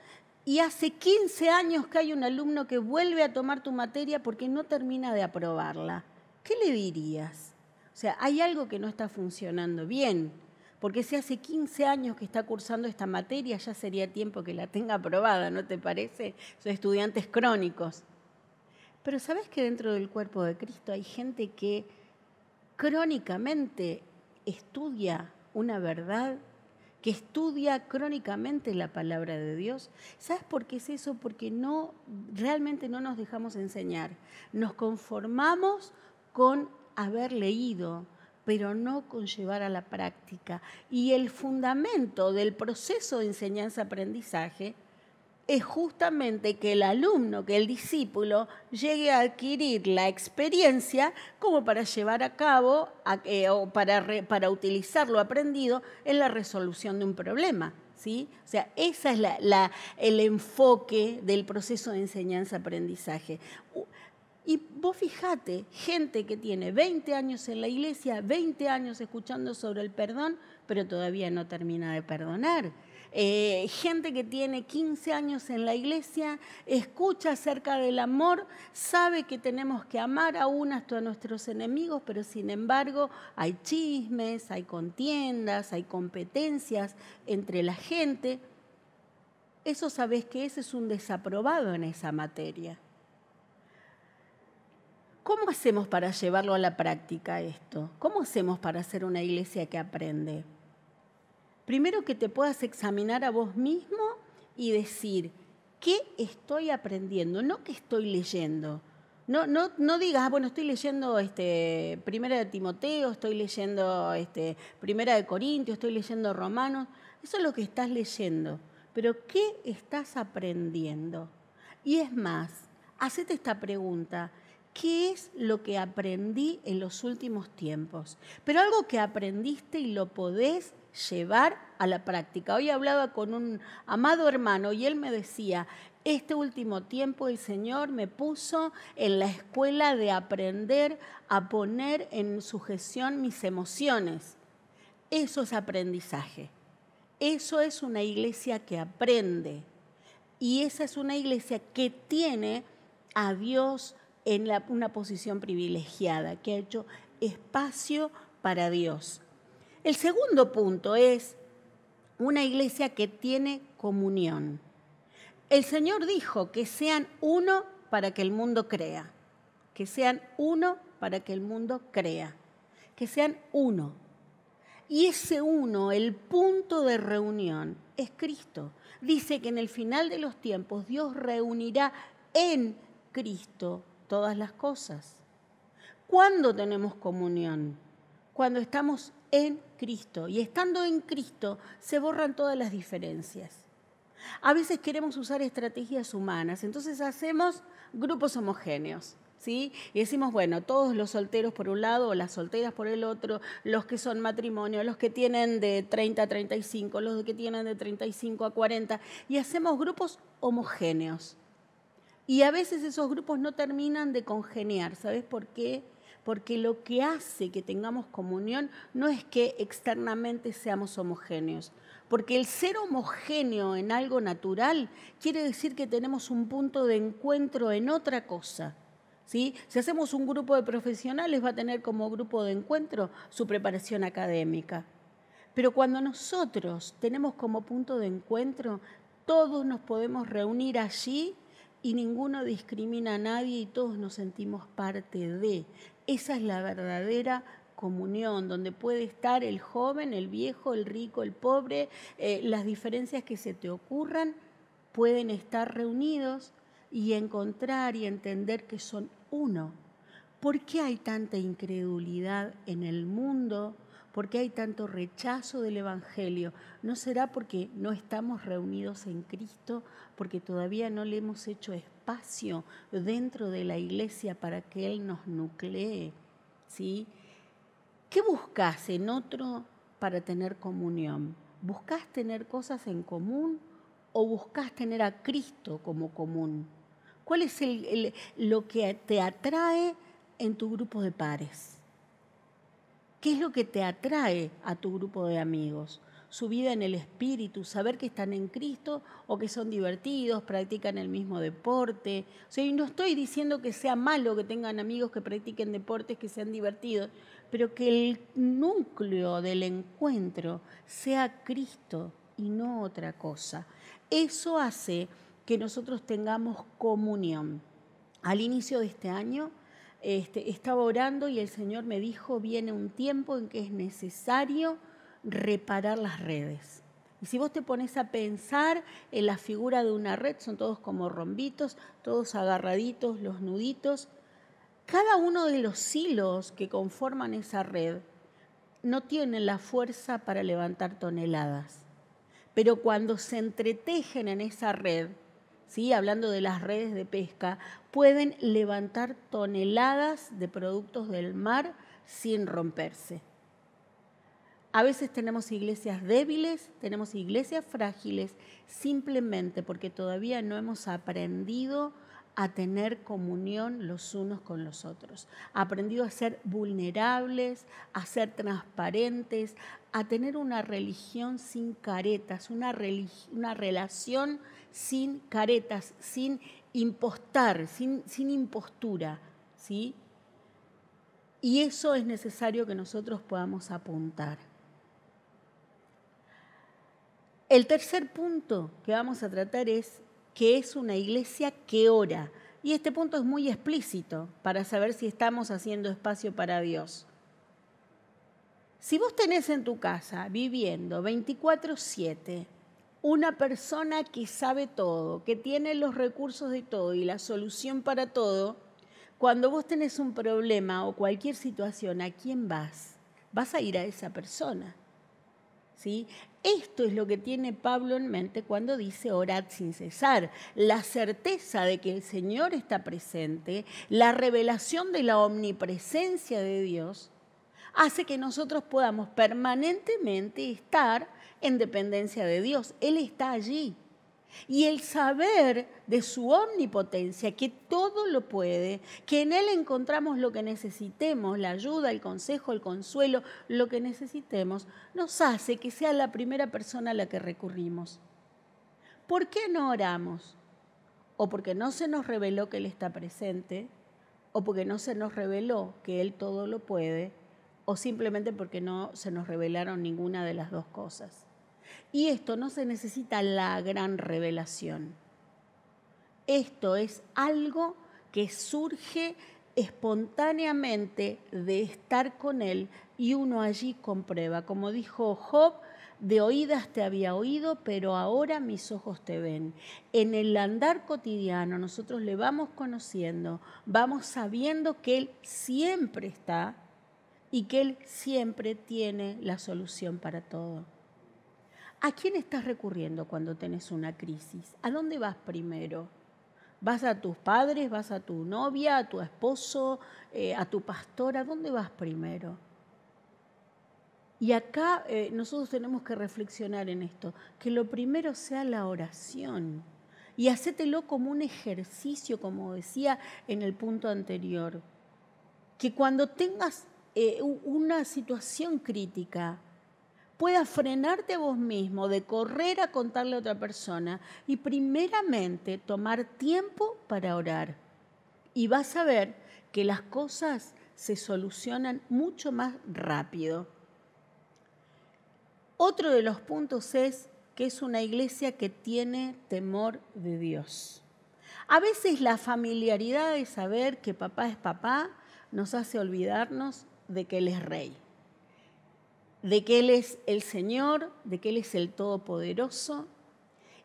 y hace 15 años que hay un alumno que vuelve a tomar tu materia porque no termina de aprobarla. ¿Qué le dirías? O sea, hay algo que no está funcionando bien. Porque si hace 15 años que está cursando esta materia, ya sería tiempo que la tenga aprobada, ¿no te parece? Son estudiantes crónicos. Pero ¿sabés que dentro del cuerpo de Cristo hay gente que crónicamente estudia una verdad que estudia crónicamente la palabra de Dios. ¿Sabes por qué es eso? Porque realmente no nos dejamos enseñar. Nos conformamos con haber leído, pero no con llevar a la práctica. Y el fundamento del proceso de enseñanza-aprendizaje es justamente que el alumno, que el discípulo, llegue a adquirir la experiencia como para llevar a cabo o para utilizar lo aprendido en la resolución de un problema, ¿sí? O sea, ese es el enfoque del proceso de enseñanza-aprendizaje. Y vos fijate, gente que tiene 20 años en la iglesia, 20 años escuchando sobre el perdón, pero todavía no termina de perdonar. Gente que tiene 15 años en la iglesia, escucha acerca del amor, sabe que tenemos que amar aún hasta a nuestros enemigos, pero sin embargo hay chismes, hay contiendas, hay competencias entre la gente. Eso sabés que ese es un desaprobado en esa materia. ¿Cómo hacemos para llevarlo a la práctica esto? ¿Cómo hacemos para ser una iglesia que aprende? Primero que te puedas examinar a vos mismo y decir, ¿qué estoy aprendiendo? No qué estoy leyendo. No digas, bueno, estoy leyendo Primera de Timoteo, estoy leyendo Primera de Corintios, estoy leyendo Romanos. Eso es lo que estás leyendo. Pero ¿qué estás aprendiendo? Y es más, hacete esta pregunta. ¿Qué es lo que aprendí en los últimos tiempos? Pero algo que aprendiste y lo podés llevar a la práctica. Hoy hablaba con un amado hermano y él me decía, este último tiempo el Señor me puso en la escuela de aprender a poner en sujeción mis emociones. Eso es aprendizaje. Eso es una iglesia que aprende. Y esa es una iglesia que tiene a Dios en una posición privilegiada, que ha hecho espacio para Dios. El segundo punto es una iglesia que tiene comunión. El Señor dijo que sean uno para que el mundo crea. Que sean uno para que el mundo crea. Que sean uno. Y ese uno, el punto de reunión, es Cristo. Dice que en el final de los tiempos Dios reunirá en Cristo todas las cosas. ¿Cuándo tenemos comunión? Cuando estamos en Cristo. Y estando en Cristo se borran todas las diferencias. A veces queremos usar estrategias humanas, entonces hacemos grupos homogéneos, ¿sí? Y decimos, bueno, todos los solteros por un lado o las solteras por el otro, los que son matrimonio, los que tienen de 30 a 35, los que tienen de 35 a 40, y hacemos grupos homogéneos. Y a veces esos grupos no terminan de congeniar. ¿Sabes por qué? Porque lo que hace que tengamos comunión no es que externamente seamos homogéneos. Porque el ser homogéneo en algo natural quiere decir que tenemos un punto de encuentro en otra cosa, ¿sí? Si hacemos un grupo de profesionales va a tener como grupo de encuentro su preparación académica. Pero cuando nosotros tenemos como punto de encuentro, todos nos podemos reunir allí y ninguno discrimina a nadie y todos nos sentimos parte de. Esa es la verdadera comunión, donde puede estar el joven, el viejo, el rico, el pobre, las diferencias que se te ocurran pueden estar reunidos y encontrar y entender que son uno. ¿Por qué hay tanta incredulidad en el mundo? ¿Por qué hay tanto rechazo del Evangelio? ¿No será porque no estamos reunidos en Cristo? Porque todavía no le hemos hecho espacio dentro de la iglesia para que Él nos nuclee, ¿sí? ¿Qué buscas en otro para tener comunión? ¿Buscas tener cosas en común o buscas tener a Cristo como común? ¿Cuál es lo que te atrae en tu grupo de pares? ¿Qué es lo que te atrae a tu grupo de amigos? Su vida en el espíritu, saber que están en Cristo o que son divertidos, practican el mismo deporte. O sea, y no estoy diciendo que sea malo que tengan amigos que practiquen deportes, que sean divertidos, pero que el núcleo del encuentro sea Cristo y no otra cosa. Eso hace que nosotros tengamos comunión. Al inicio de este año estaba orando y el Señor me dijo, viene un tiempo en que es necesario reparar las redes. Y si vos te pones a pensar en la figura de una red, son todos como rombitos, todos agarraditos, los nuditos. Cada uno de los hilos que conforman esa red no tienen la fuerza para levantar toneladas. Pero cuando se entretejen en esa red, ¿sí? Hablando de las redes de pesca, pueden levantar toneladas de productos del mar sin romperse. A veces tenemos iglesias débiles, tenemos iglesias frágiles, simplemente porque todavía no hemos aprendido a tener comunión los unos con los otros, aprendido a ser vulnerables, a ser transparentes, a tener una religión sin caretas, una relación sin caretas, sin impostar, sin impostura, ¿sí? Y eso es necesario que nosotros podamos apuntar. El tercer punto que vamos a tratar es que es una iglesia que ora. Y este punto es muy explícito para saber si estamos haciendo espacio para Dios. Si vos tenés en tu casa viviendo 24/7 una persona que sabe todo, que tiene los recursos de todo y la solución para todo, cuando vos tenés un problema o cualquier situación, ¿a quién vas? Vas a ir a esa persona, ¿sí? Esto es lo que tiene Pablo en mente cuando dice orad sin cesar. La certeza de que el Señor está presente, la revelación de la omnipresencia de Dios, hace que nosotros podamos permanentemente estar en dependencia de Dios. Él está allí. Y el saber de su omnipotencia, que todo lo puede, que en Él encontramos lo que necesitemos, la ayuda, el consejo, el consuelo, lo que necesitemos, nos hace que sea la primera persona a la que recurrimos. ¿Por qué no oramos? O porque no se nos reveló que Él está presente, o porque no se nos reveló que Él todo lo puede, o simplemente porque no se nos revelaron ninguna de las dos cosas. Y esto no se necesita la gran revelación. Esto es algo que surge espontáneamente de estar con Él y uno allí comprueba. Como dijo Job, de oídas te había oído, pero ahora mis ojos te ven. En el andar cotidiano nosotros le vamos conociendo, vamos sabiendo que Él siempre está y que Él siempre tiene la solución para todo. ¿A quién estás recurriendo cuando tenés una crisis? ¿A dónde vas primero? ¿Vas a tus padres? ¿Vas a tu novia? ¿A tu esposo? ¿A tu pastor? ¿A dónde vas primero? Y acá nosotros tenemos que reflexionar en esto, que lo primero sea la oración. Y hacételo como un ejercicio, como decía en el punto anterior. Que cuando tengas una situación crítica, puedas frenarte a vos mismo de correr a contarle a otra persona y primeramente tomar tiempo para orar. Y vas a ver que las cosas se solucionan mucho más rápido. Otro de los puntos es que es una iglesia que tiene temor de Dios. A veces la familiaridad de saber que papá es papá nos hace olvidarnos de que Él es rey, de que Él es el Señor, de que Él es el Todopoderoso.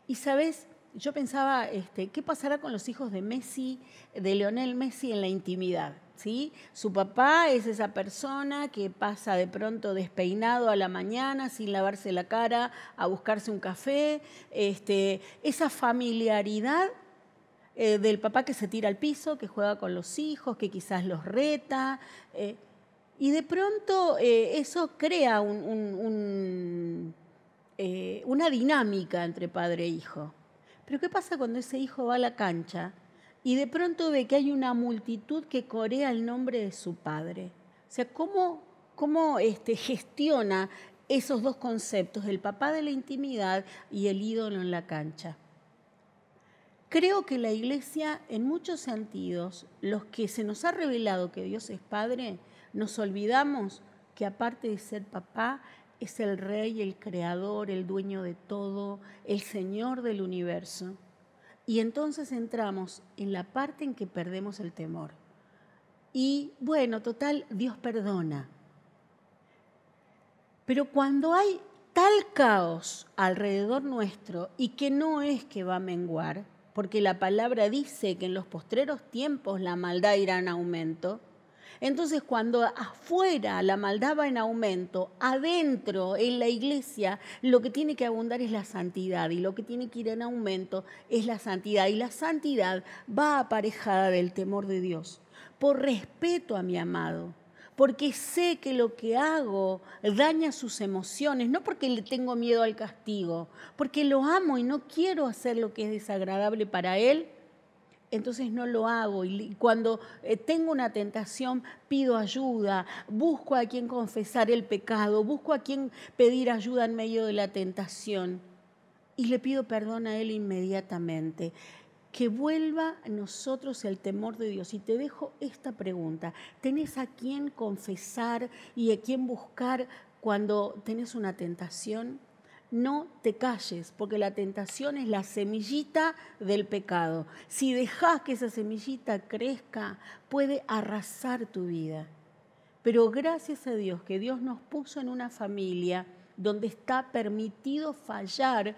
Y sabes, yo pensaba, ¿qué pasará con los hijos de Messi, de Lionel Messi en la intimidad? ¿Sí? Su papá es esa persona que pasa de pronto despeinado a la mañana, sin lavarse la cara, a buscarse un café. Esa familiaridad del papá que se tira al piso, que juega con los hijos, que quizás los reta. Y de pronto eso crea una dinámica entre padre e hijo. Pero ¿qué pasa cuando ese hijo va a la cancha y de pronto ve que hay una multitud que corea el nombre de su padre? O sea, ¿cómo gestiona esos dos conceptos, el papá de la intimidad y el ídolo en la cancha? Creo que la iglesia, en muchos sentidos, los que se nos ha revelado que Dios es Padre, nos olvidamos que aparte de ser papá, es el rey, el creador, el dueño de todo, el Señor del universo. Y entonces entramos en la parte en que perdemos el temor. Y bueno, total, Dios perdona. Pero cuando hay tal caos alrededor nuestro y que no es que va a menguar, porque la palabra dice que en los postreros tiempos la maldad irá en aumento. Entonces, cuando afuera la maldad va en aumento, adentro en la iglesia lo que tiene que abundar es la santidad, y lo que tiene que ir en aumento es la santidad. Y la santidad va aparejada del temor de Dios, por respeto a mi amado, porque sé que lo que hago daña sus emociones, no porque le tengo miedo al castigo, porque lo amo y no quiero hacer lo que es desagradable para él. Entonces no lo hago, y cuando tengo una tentación pido ayuda, busco a quien confesar el pecado, busco a quien pedir ayuda en medio de la tentación y le pido perdón a él inmediatamente. Que vuelva a nosotros el temor de Dios. Y te dejo esta pregunta: ¿tenés a quién confesar y a quién buscar cuando tenés una tentación? No te calles, porque la tentación es la semillita del pecado. Si dejás que esa semillita crezca, puede arrasar tu vida. Pero gracias a Dios que Dios nos puso en una familia donde está permitido fallar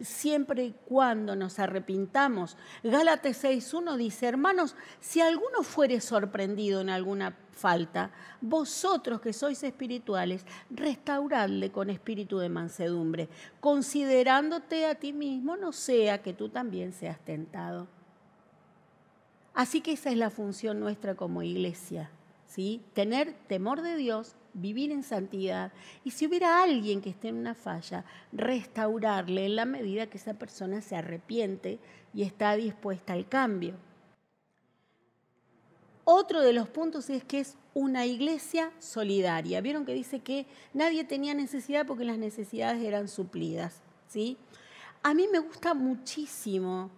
siempre y cuando nos arrepintamos. Gálatas 6:1 dice: hermanos, si alguno fuere sorprendido en alguna falta, vosotros que sois espirituales, restauradle con espíritu de mansedumbre, considerándote a ti mismo, no sea que tú también seas tentado. Así que esa es la función nuestra como iglesia, ¿sí? Tener temor de Dios, vivir en santidad, y si hubiera alguien que esté en una falla, restaurarle en la medida que esa persona se arrepiente y está dispuesta al cambio. Otro de los puntos es que es una iglesia solidaria. Vieron que dice que nadie tenía necesidad porque las necesidades eran suplidas, ¿sí? A mí me gusta muchísimo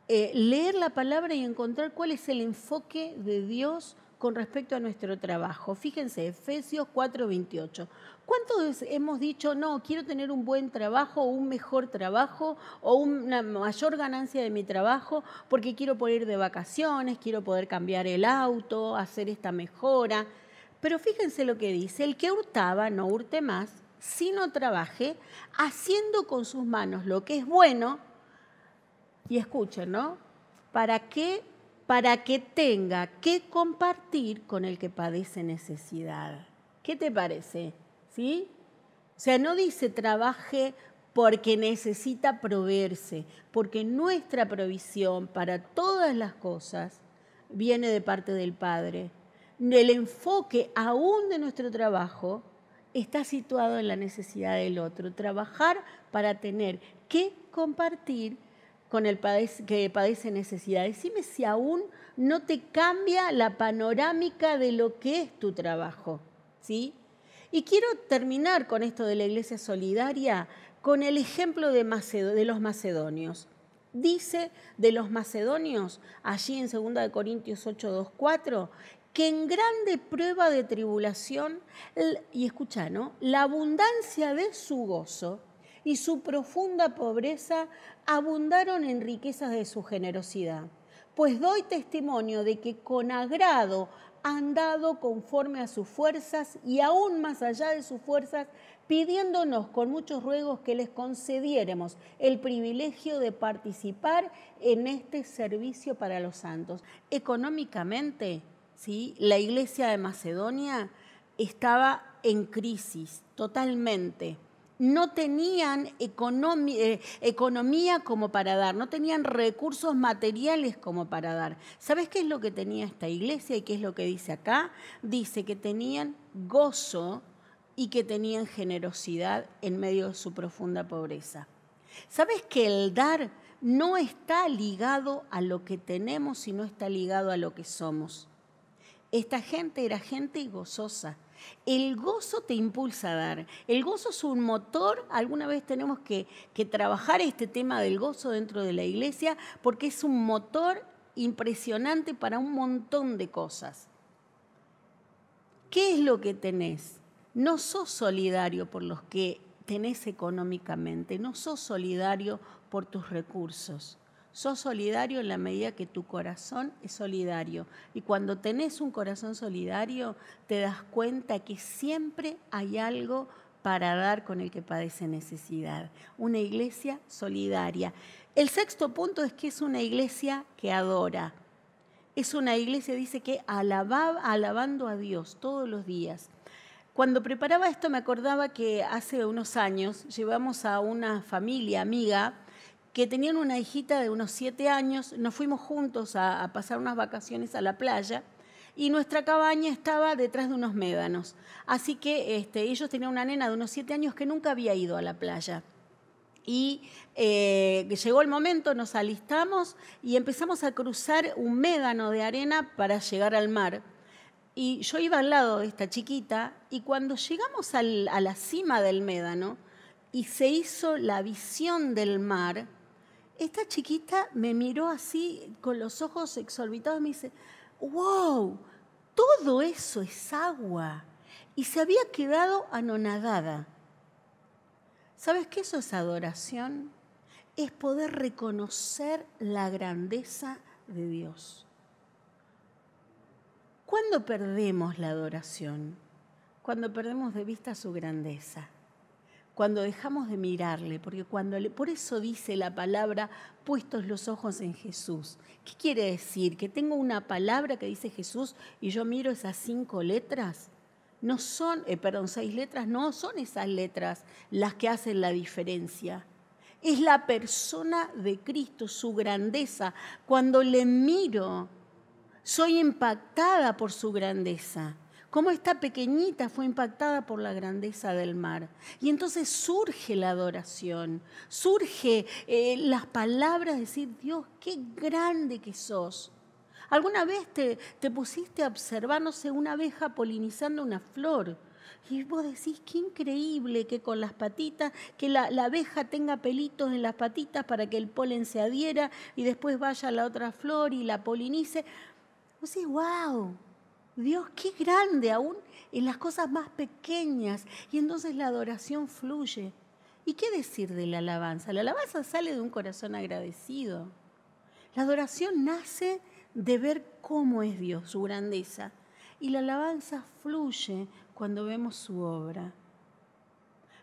leer la palabra y encontrar cuál es el enfoque de Dios con respecto a nuestro trabajo. Fíjense, Efesios 4:28. ¿Cuántos hemos dicho, no, quiero tener un buen trabajo, un mejor trabajo o una mayor ganancia de mi trabajo porque quiero poder ir de vacaciones, quiero poder cambiar el auto, hacer esta mejora? Pero fíjense lo que dice: el que hurtaba no hurte más, sino trabaje haciendo con sus manos lo que es bueno. Y escuchen, ¿no? ¿Para qué? Para que tenga que compartir con el que padece necesidad. ¿Qué te parece? ¿Sí? O sea, no dice trabaje porque necesita proveerse, porque nuestra provisión para todas las cosas viene de parte del Padre. El enfoque aún de nuestro trabajo está situado en la necesidad del otro. Trabajar para tener que compartir con el que padece necesidad. Decime si aún no te cambia la panorámica de lo que es tu trabajo, ¿sí? Y quiero terminar con esto de la iglesia solidaria con el ejemplo de los macedonios. Dice de los macedonios, allí en 2 Corintios 8:2-4, que en grande prueba de tribulación, y escucha, ¿no?, la abundancia de su gozo y su profunda pobreza abundaron en riquezas de su generosidad. Pues doy testimonio de que con agrado han dado conforme a sus fuerzas y aún más allá de sus fuerzas, pidiéndonos con muchos ruegos que les concediéramos el privilegio de participar en este servicio para los santos. Económicamente, ¿sí?, la iglesia de Macedonia estaba en crisis totalmente. No tenían economía como para dar, no tenían recursos materiales como para dar. ¿Sabes qué es lo que tenía esta iglesia y qué es lo que dice acá? Dice que tenían gozo y que tenían generosidad en medio de su profunda pobreza. ¿Sabes que el dar no está ligado a lo que tenemos, sino está ligado a lo que somos? Esta gente era gente gozosa. El gozo te impulsa a dar. El gozo es un motor. Alguna vez tenemos que trabajar este tema del gozo dentro de la iglesia porque es un motor impresionante para un montón de cosas. ¿Qué es lo que tenés? No sos solidario por los que tenés económicamente, no sos solidario por tus recursos. Sos solidario en la medida que tu corazón es solidario. Y cuando tenés un corazón solidario, te das cuenta que siempre hay algo para dar con el que padece necesidad. Una iglesia solidaria. El sexto punto es que es una iglesia que adora. Es una iglesia, dice, que alabando a Dios todos los días. Cuando preparaba esto me acordaba que hace unos años llevamos a una familia amiga que tenían una hijita de unos 7 años. Nos fuimos juntos a pasar unas vacaciones a la playa y nuestra cabaña estaba detrás de unos médanos. Así que ellos tenían una nena de unos 7 años que nunca había ido a la playa. Y llegó el momento, nos alistamos y empezamos a cruzar un médano de arena para llegar al mar. Y yo iba al lado de esta chiquita y cuando llegamos a la cima del médano y se hizo la visión del mar, esta chiquita me miró así con los ojos exorbitados y me dice, ¡wow! Todo eso es agua. Y se había quedado anonadada. ¿Sabes qué eso es adoración? Es poder reconocer la grandeza de Dios. ¿Cuándo perdemos la adoración? Cuando perdemos de vista su grandeza. Cuando dejamos de mirarle, porque por eso dice la palabra, puestos los ojos en Jesús. ¿Qué quiere decir? ¿Que tengo una palabra que dice Jesús y yo miro esas 5 letras? No son, 6 letras, no son esas letras las que hacen la diferencia. Es la persona de Cristo, su grandeza. Cuando le miro, soy impactada por su grandeza. Como esta pequeñita fue impactada por la grandeza del mar. Y entonces surge la adoración, surge las palabras de decir, Dios, qué grande que sos. ¿Alguna vez te pusiste a observar, no sé, una abeja polinizando una flor? Y vos decís, qué increíble que con las patitas, que la abeja tenga pelitos en las patitas para que el polen se adhiera y después vaya a la otra flor y la polinice. Vos decís, wow, Dios, qué grande, aún en las cosas más pequeñas. Y entonces la adoración fluye. ¿Y qué decir de la alabanza? La alabanza sale de un corazón agradecido. La adoración nace de ver cómo es Dios, su grandeza. Y la alabanza fluye cuando vemos su obra.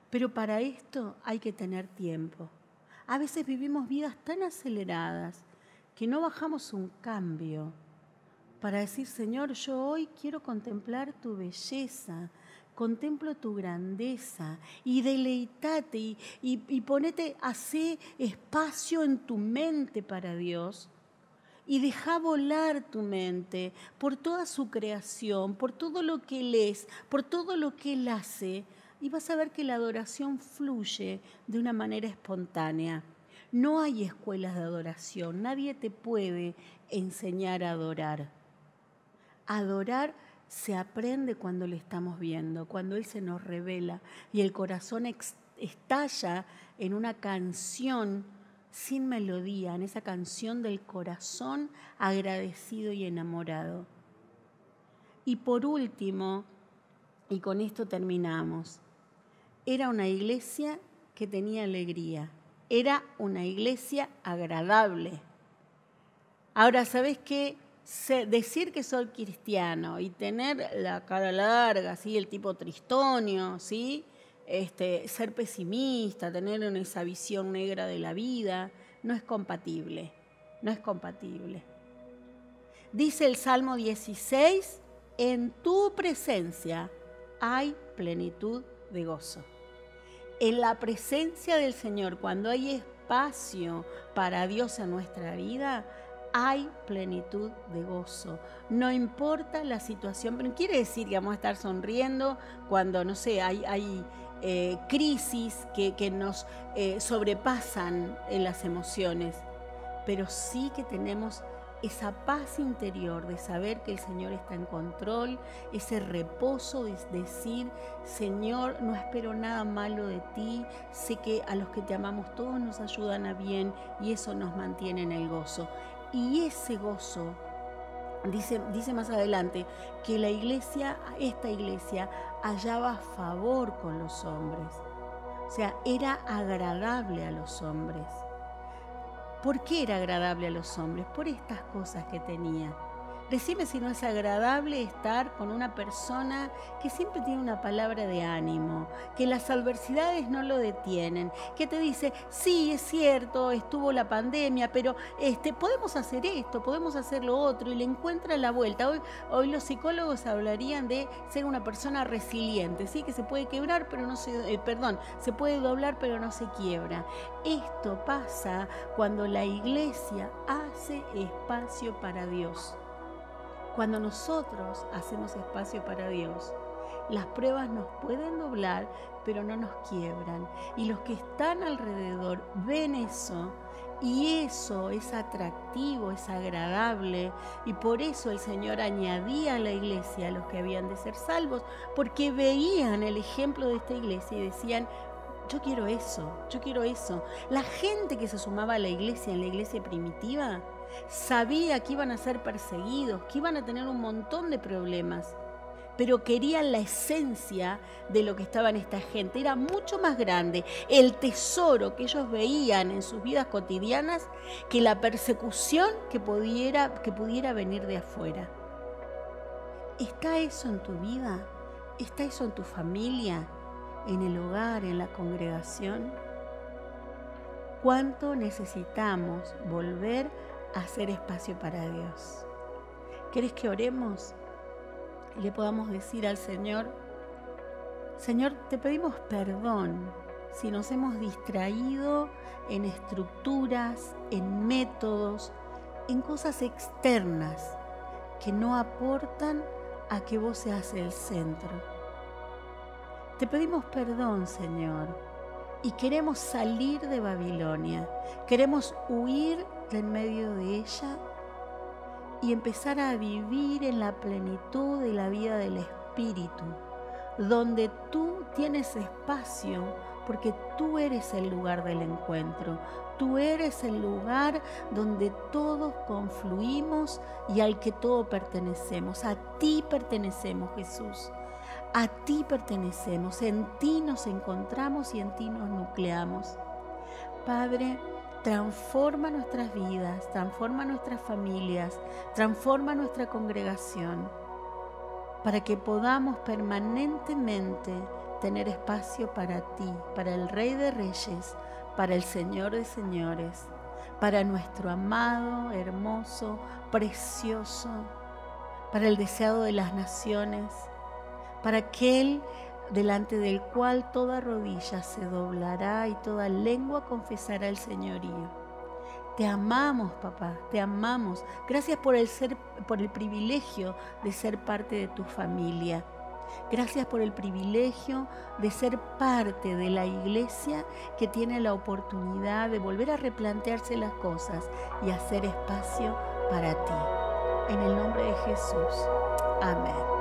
Pero para esto hay que tener tiempo. A veces vivimos vidas tan aceleradas que no bajamos un cambio para decir, Señor, yo hoy quiero contemplar tu belleza, contemplo tu grandeza y deleitate y ponete, hacé espacio en tu mente para Dios. Y deja volar tu mente por toda su creación, por todo lo que Él es, por todo lo que Él hace. Y vas a ver que la adoración fluye de una manera espontánea. No hay escuelas de adoración. Nadie te puede enseñar a adorar. Adorar se aprende cuando le estamos viendo, cuando Él se nos revela y el corazón estalla en una canción sin melodía, en esa canción del corazón agradecido y enamorado. Y por último, y con esto terminamos, era una iglesia que tenía alegría, era una iglesia agradable. Ahora, ¿sabés qué? Decir que soy cristiano y tener la cara larga, ¿sí? El tipo tristonio, ¿sí? Ser pesimista, tener esa visión negra de la vida, no es compatible, no es compatible. Dice el Salmo 16, en tu presencia hay plenitud de gozo. En la presencia del Señor, cuando hay espacio para Dios en nuestra vida, hay plenitud de gozo. No importa la situación, pero no quiere decir que vamos a estar sonriendo cuando, no sé, hay crisis que nos sobrepasan en las emociones, pero sí que tenemos esa paz interior de saber que el Señor está en control, ese reposo de decir, Señor, no espero nada malo de ti, sé que a los que te amamos todos nos ayudan a bien y eso nos mantiene en el gozo. Y ese gozo, dice más adelante, que esta iglesia hallaba favor con los hombres. O sea, era agradable a los hombres. ¿Por qué era agradable a los hombres? Por estas cosas que tenía. Decime si no es agradable estar con una persona que siempre tiene una palabra de ánimo, que las adversidades no lo detienen, que te dice, sí, es cierto, estuvo la pandemia, pero podemos hacer esto, podemos hacer lo otro, y le encuentra la vuelta. Hoy los psicólogos hablarían de ser una persona resiliente, ¿sí? Que se puede quebrar, pero no se puede doblar, pero no se quiebra. Esto pasa cuando la iglesia hace espacio para Dios. Cuando nosotros hacemos espacio para Dios, las pruebas nos pueden doblar, pero no nos quiebran. Y los que están alrededor ven eso, y eso es atractivo, es agradable. Y por eso el Señor añadía a la iglesia a los que habían de ser salvos, porque veían el ejemplo de esta iglesia y decían, yo quiero eso, yo quiero eso. La gente que se sumaba a la iglesia en la iglesia primitiva sabía que iban a ser perseguidos, que iban a tener un montón de problemas, pero querían la esencia de lo que estaba en esta gente. Era mucho más grande el tesoro que ellos veían en sus vidas cotidianas que la persecución que pudiera venir de afuera. ¿Está eso en tu vida? ¿Está eso en tu familia? ¿En el hogar? ¿En la congregación? ¿Cuánto necesitamos volver a hacer espacio para Dios? ¿Querés que oremos y le podamos decir al Señor, Señor, te pedimos perdón si nos hemos distraído en estructuras, en métodos, en cosas externas que no aportan a que vos seas el centro? Te pedimos perdón, Señor, y queremos salir de Babilonia, queremos huir de en medio de ella y empezar a vivir en la plenitud de la vida del Espíritu, donde tú tienes espacio, porque tú eres el lugar del encuentro, tú eres el lugar donde todos confluimos y al que todos pertenecemos. A ti pertenecemos, Jesús. A ti pertenecemos, en ti nos encontramos y en ti nos nucleamos. Padre, transforma nuestras vidas, transforma nuestras familias, transforma nuestra congregación, para que podamos permanentemente tener espacio para ti, para el Rey de Reyes, para el Señor de Señores, para nuestro amado, hermoso, precioso, para el deseado de las naciones, para aquel delante del cual toda rodilla se doblará y toda lengua confesará el señorío. Te amamos, papá, te amamos. Gracias por el privilegio de ser parte de tu familia. Gracias por el privilegio de ser parte de la iglesia que tiene la oportunidad de volver a replantearse las cosas y hacer espacio para ti. En el nombre de Jesús. Amén.